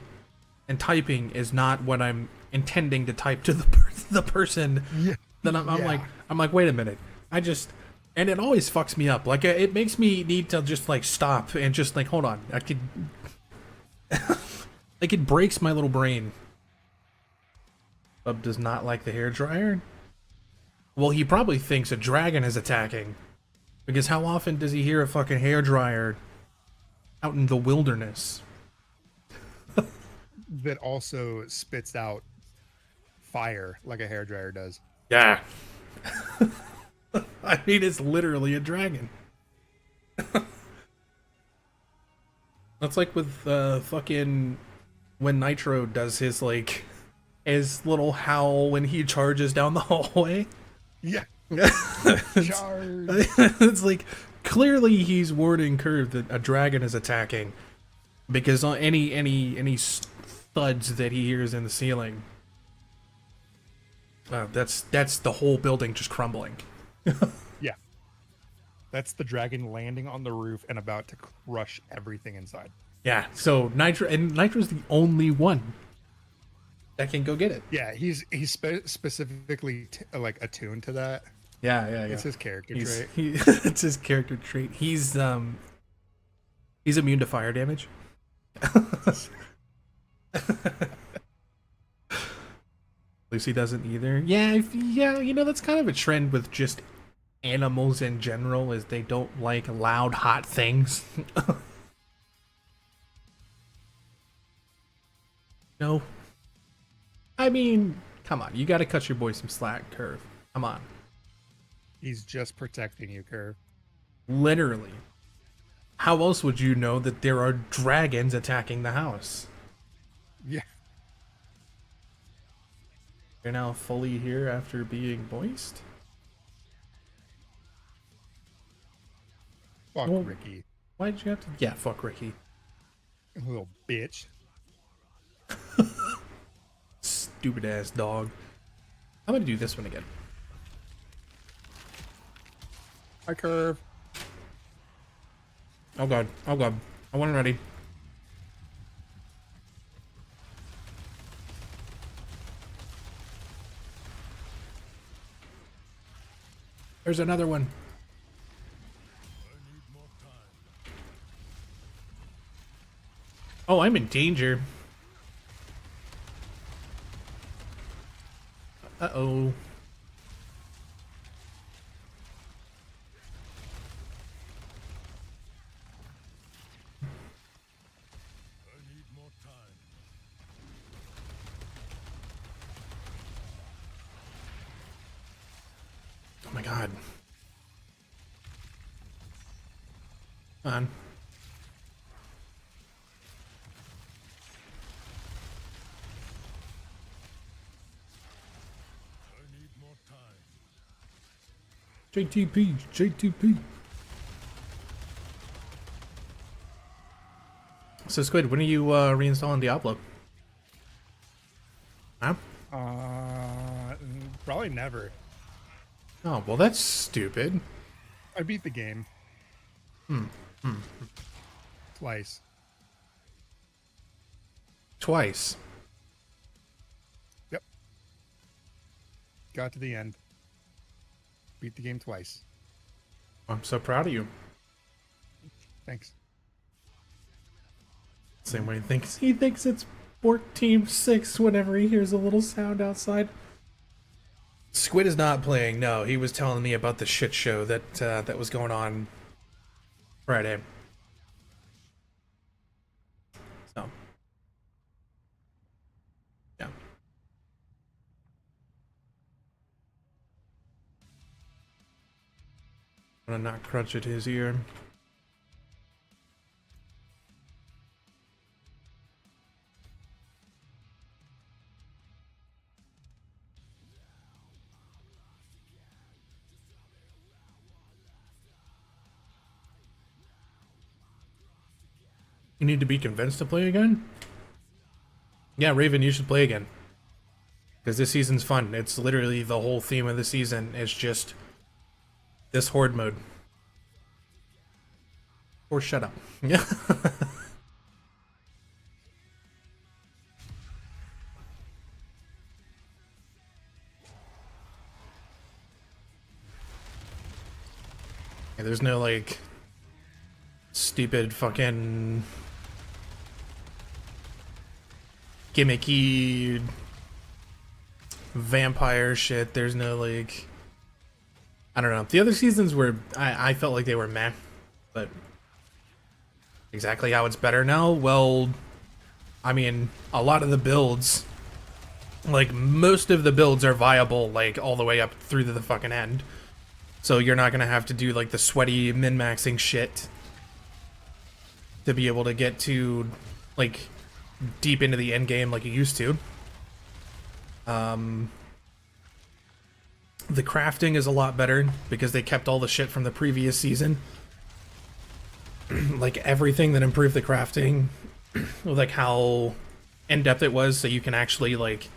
and typing is not what I'm intending to type to the person. Yeah. Then I'm Yeah. like, wait a minute. And it always fucks me up. Like, it makes me need to just, like, stop and just, like, hold on. I could, like, it breaks my little brain. Bub does not like the hairdryer. Well, he probably thinks a dragon is attacking. Because how often does he hear a fucking hairdryer out in the wilderness? That also spits out fire like a hairdryer does. Yeah. I mean, it's literally a dragon. That's like with fucking when Nitro does his like his little howl when he charges down the hallway. Yeah. Charge. It's like clearly he's warning Curve that a dragon is attacking because on any thuds that he hears in the ceiling, that's the whole building just crumbling. Yeah. That's the dragon landing on the roof and about to crush everything inside. Yeah, so Nitro's the only one that can go get it. Yeah, he's specifically like attuned to that. Yeah. It's his character trait. It's his character trait. He's immune to fire damage. Lucy doesn't either. Yeah, you know, that's kind of a trend with just animals in general, is they don't like loud, hot things. No. I mean, come on, you gotta cut your boy some slack, Curve. Come on. He's just protecting you, Curve. Literally. How else would you know that there are dragons attacking the house? Yeah. You're now fully here after being moist? Fuck Well- Ricky. Why'd you have to? Yeah, fuck Ricky. Little bitch. Stupid ass dog. I'm gonna do this one again. Hi, Curve. Oh god. I wasn't ready. There's another one. Oh, I'm in danger. Uh-oh. Oh my god. Come on. JTP. So Squid, when are you reinstalling Diablo? Huh? Probably never. Oh, well that's stupid. I beat the game. Twice. Twice. Yep. Got to the end. Beat the game twice. I'm so proud of you. Thanks. Same way he thinks it's 14-6 whenever he hears a little sound outside. Squid is not playing. No, he was telling me about the shit show that was going on Friday. So, yeah. I'm gonna not crunch at his ear. You need to be convinced to play again? Yeah, Raven, you should play again. Because this season's fun. It's literally the whole theme of the season is just this horde mode. Or shut up. Yeah. There's no like stupid fucking gimmicky vampire shit. There's no like, I don't know. The other seasons were, I felt like they were meh, but exactly how it's better now. Well, I mean, a lot of the builds, like most of the builds are viable, like all the way up through to the fucking end. So you're not gonna have to do like the sweaty min-maxing shit to be able to get to like deep into the end game like you used to. The crafting is a lot better because they kept all the shit from the previous season. Like everything that improved the crafting, like how in-depth it was, so you can actually like,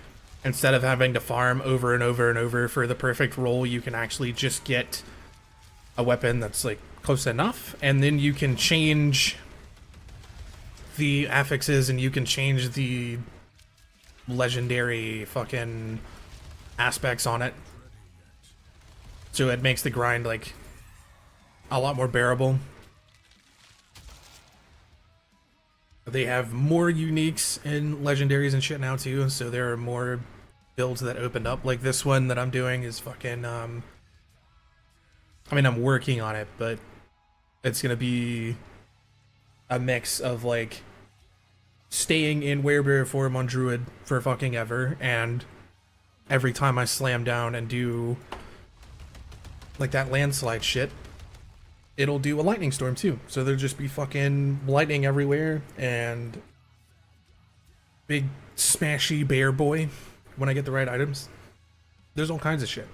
instead of having to farm over and over and over for the perfect roll, you can actually just get a weapon that's like close enough, and then you can change the affixes and you can change the legendary fucking aspects on it. So it makes the grind like a lot more bearable. They have more uniques and legendaries and shit now too, so there are more builds that opened up. Like this one that I'm doing is fucking I mean, I'm working on it, but it's gonna be a mix of like staying in werebear form on druid for fucking ever, and every time I slam down and do like that landslide shit, it'll do a lightning storm too. So there'll just be fucking lightning everywhere and big smashy bear boy when I get the right items. There's all kinds of shit.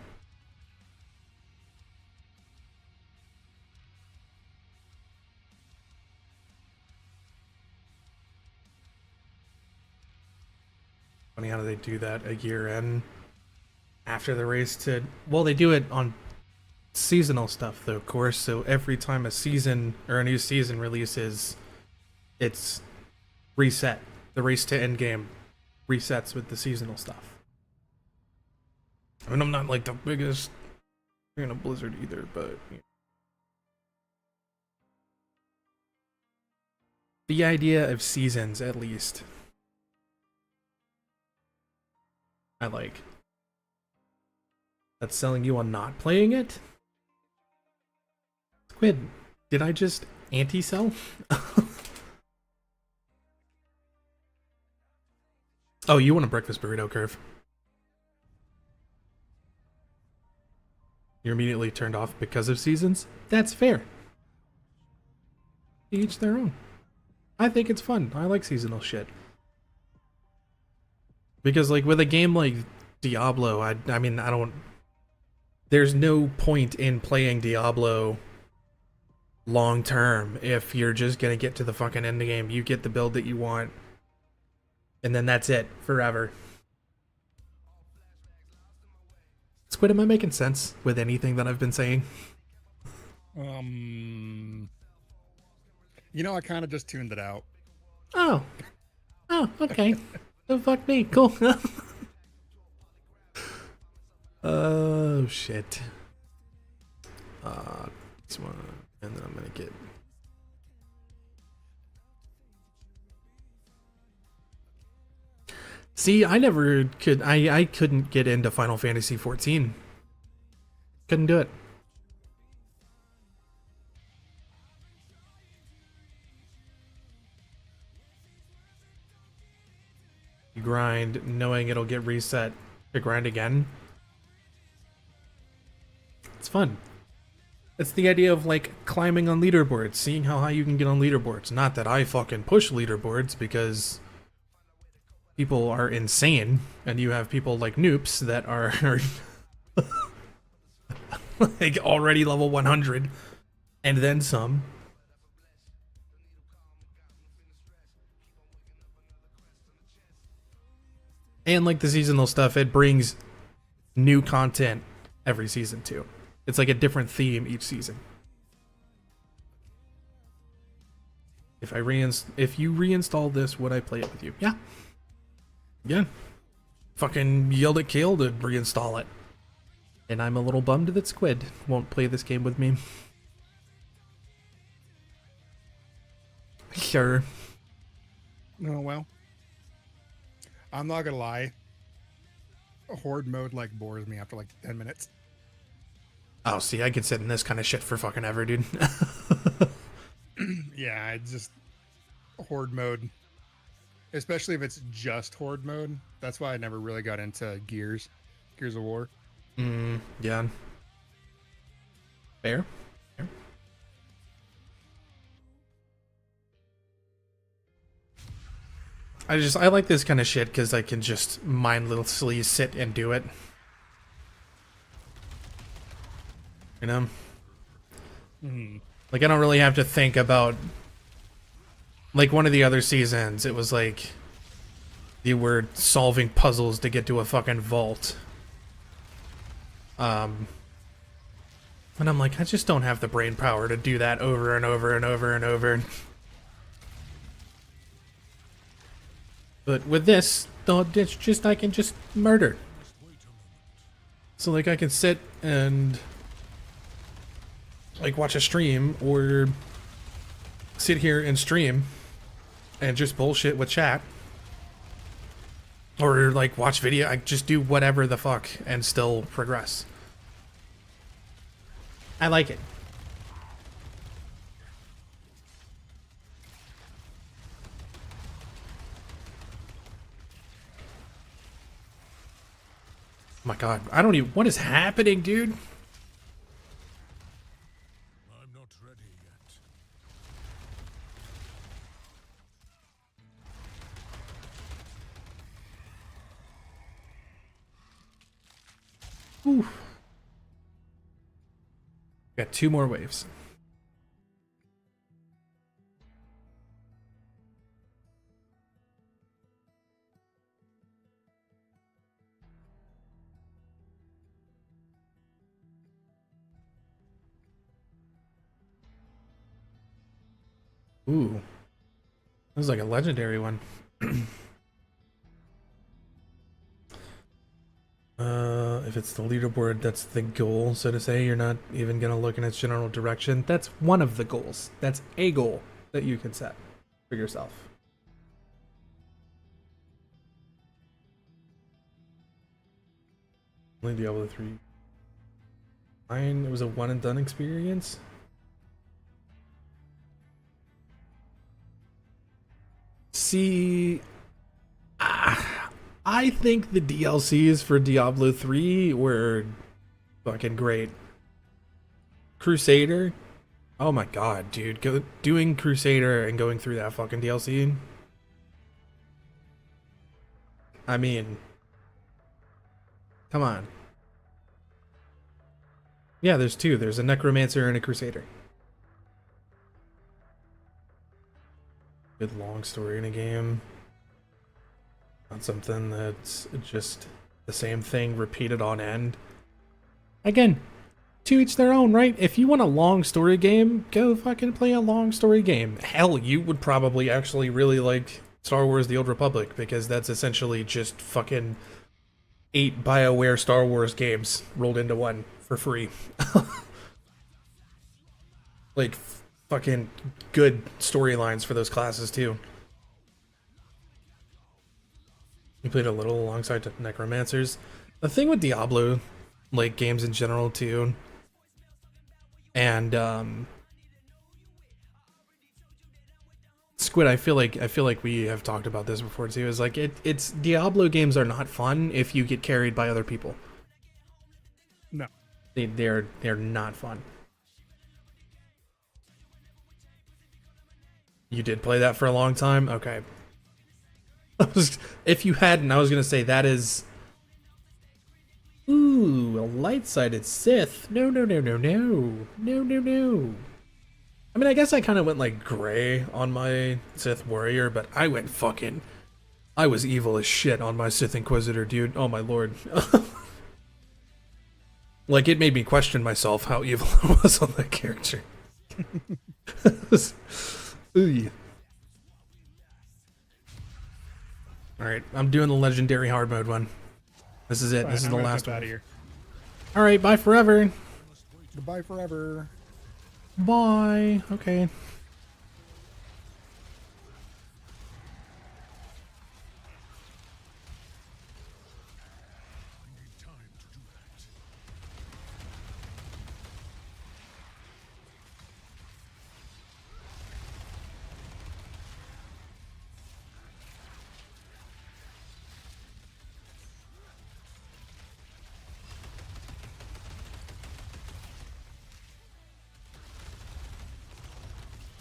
Funny how do they do that a year in after the race to, well, they do it on seasonal stuff though, of course. So every time a season or a new season releases, it's reset. The race to end game resets with the seasonal stuff. I mean, I'm not like the biggest fan of Blizzard either, but you know. The idea of seasons, at least, I like. That's selling you on not playing it? Squid, did I just anti-sell? Oh, you want a breakfast burrito, Curve? You're immediately turned off because of seasons? That's fair. Each their own. I think it's fun. I like seasonal shit. Because like with a game like Diablo, I mean, I don't... There's no point in playing Diablo long term if you're just gonna get to the fucking end game. You get the build that you want, and then that's it forever. Squid, am I making sense with anything that I've been saying? You know, I kind of just tuned it out. Oh, okay. So fuck me. Cool. Oh shit. This one, and then I'm gonna get. See, I never could. I couldn't get into Final Fantasy 14. Couldn't do it. You grind knowing it'll get reset to grind again. It's fun. It's the idea of like climbing on leaderboards, seeing how high you can get on leaderboards. Not that I fucking push leaderboards because people are insane, and you have people like Noops that are like already level 100 and then some. And like the seasonal stuff, it brings new content every season too. It's like a different theme each season. If you reinstall this, would I play it with you? Yeah. Yeah. Fucking yelled at Kale to reinstall it. And I'm a little bummed that Squid won't play this game with me. Sure. Oh well. I'm not gonna lie. Horde mode like bores me after like 10 minutes. Oh, see, I could sit in this kind of shit for fucking ever, dude. Yeah, it's just horde mode. Especially if it's just horde mode. That's why I never really got into Gears of War. Yeah. Fair. I like this kind of shit because I can just mindlessly sit and do it. You know? Like, I don't really have to think about... Like, one of the other seasons, it was like... You were solving puzzles to get to a fucking vault. And I'm like, I just don't have the brain power to do that over and over and over and over. But with this, though, it's just, I can just murder. So, like, I can sit and... like, watch a stream, or... sit here and stream, and just bullshit with chat. Or, like, watch video. I just do whatever the fuck, and still progress. I like it. Oh my god, I don't even... What is happening, dude? I'm not ready yet. Ooh. Got 2 more waves. Ooh. That was like a legendary one. If it's the leaderboard, that's the goal, so to say. You're not even gonna look in its general direction. That's one of the goals. That's a goal that you can set for yourself. Only Diablo 3. Mine, it was a one and done experience. See, I think the DLCs for Diablo 3 were fucking great. Crusader, oh my god, dude, doing Crusader and going through that fucking DLC. I mean, come on. Yeah, there's 2. There's a Necromancer and a Crusader. Good long story in a game. Not something that's just the same thing repeated on end. Again, to each their own, right? If you want a long story game, go fucking play a long story game. Hell, you would probably actually really like Star Wars The Old Republic, because that's essentially just fucking 8 BioWare Star Wars games rolled into one for free. Like, fucking good storylines for those classes too. We played a little alongside the Necromancers. The thing with Diablo, like games in general too, and Squid, I feel like we have talked about this before too. Is like it's Diablo games are not fun if you get carried by other people. No. They're not fun. You did play that for a long time? Okay. If you hadn't, I was gonna say that is... Ooh, a light-sided Sith. No. I mean, I guess I kind of went like gray on my Sith warrior, but I went fucking I was evil as shit on my Sith Inquisitor, dude. Oh my lord. Like, it made me question myself how evil I was on that character. Ooh. Alright, I'm doing the legendary hard mode one. This is it. This is the last one. Out of here. Alright, bye forever. Goodbye forever. Bye. Okay.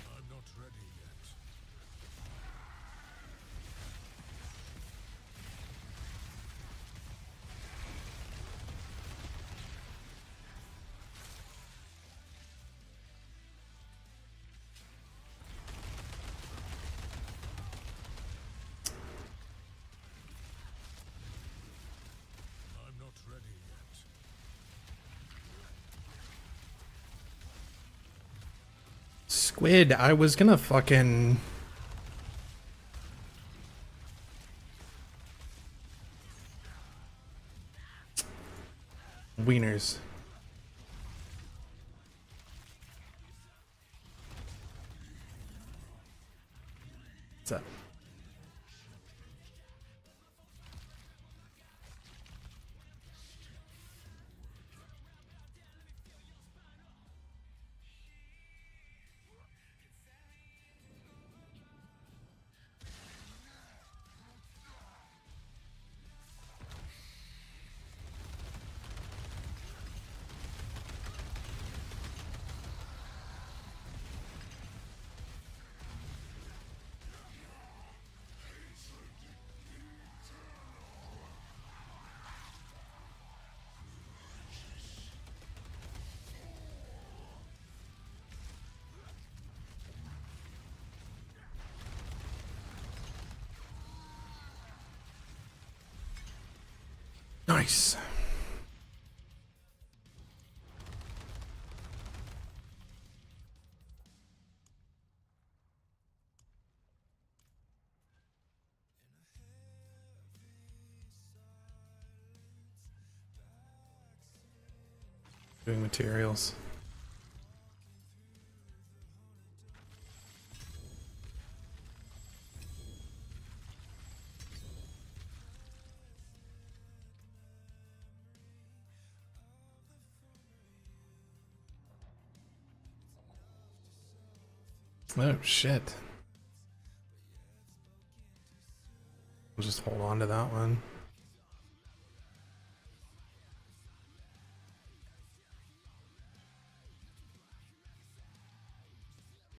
I'm not ready yet. I'm not ready yet. Squid, I was gonna fucking... Wieners. What's up? Nice. Doing materials. Oh shit. We'll just hold on to that one.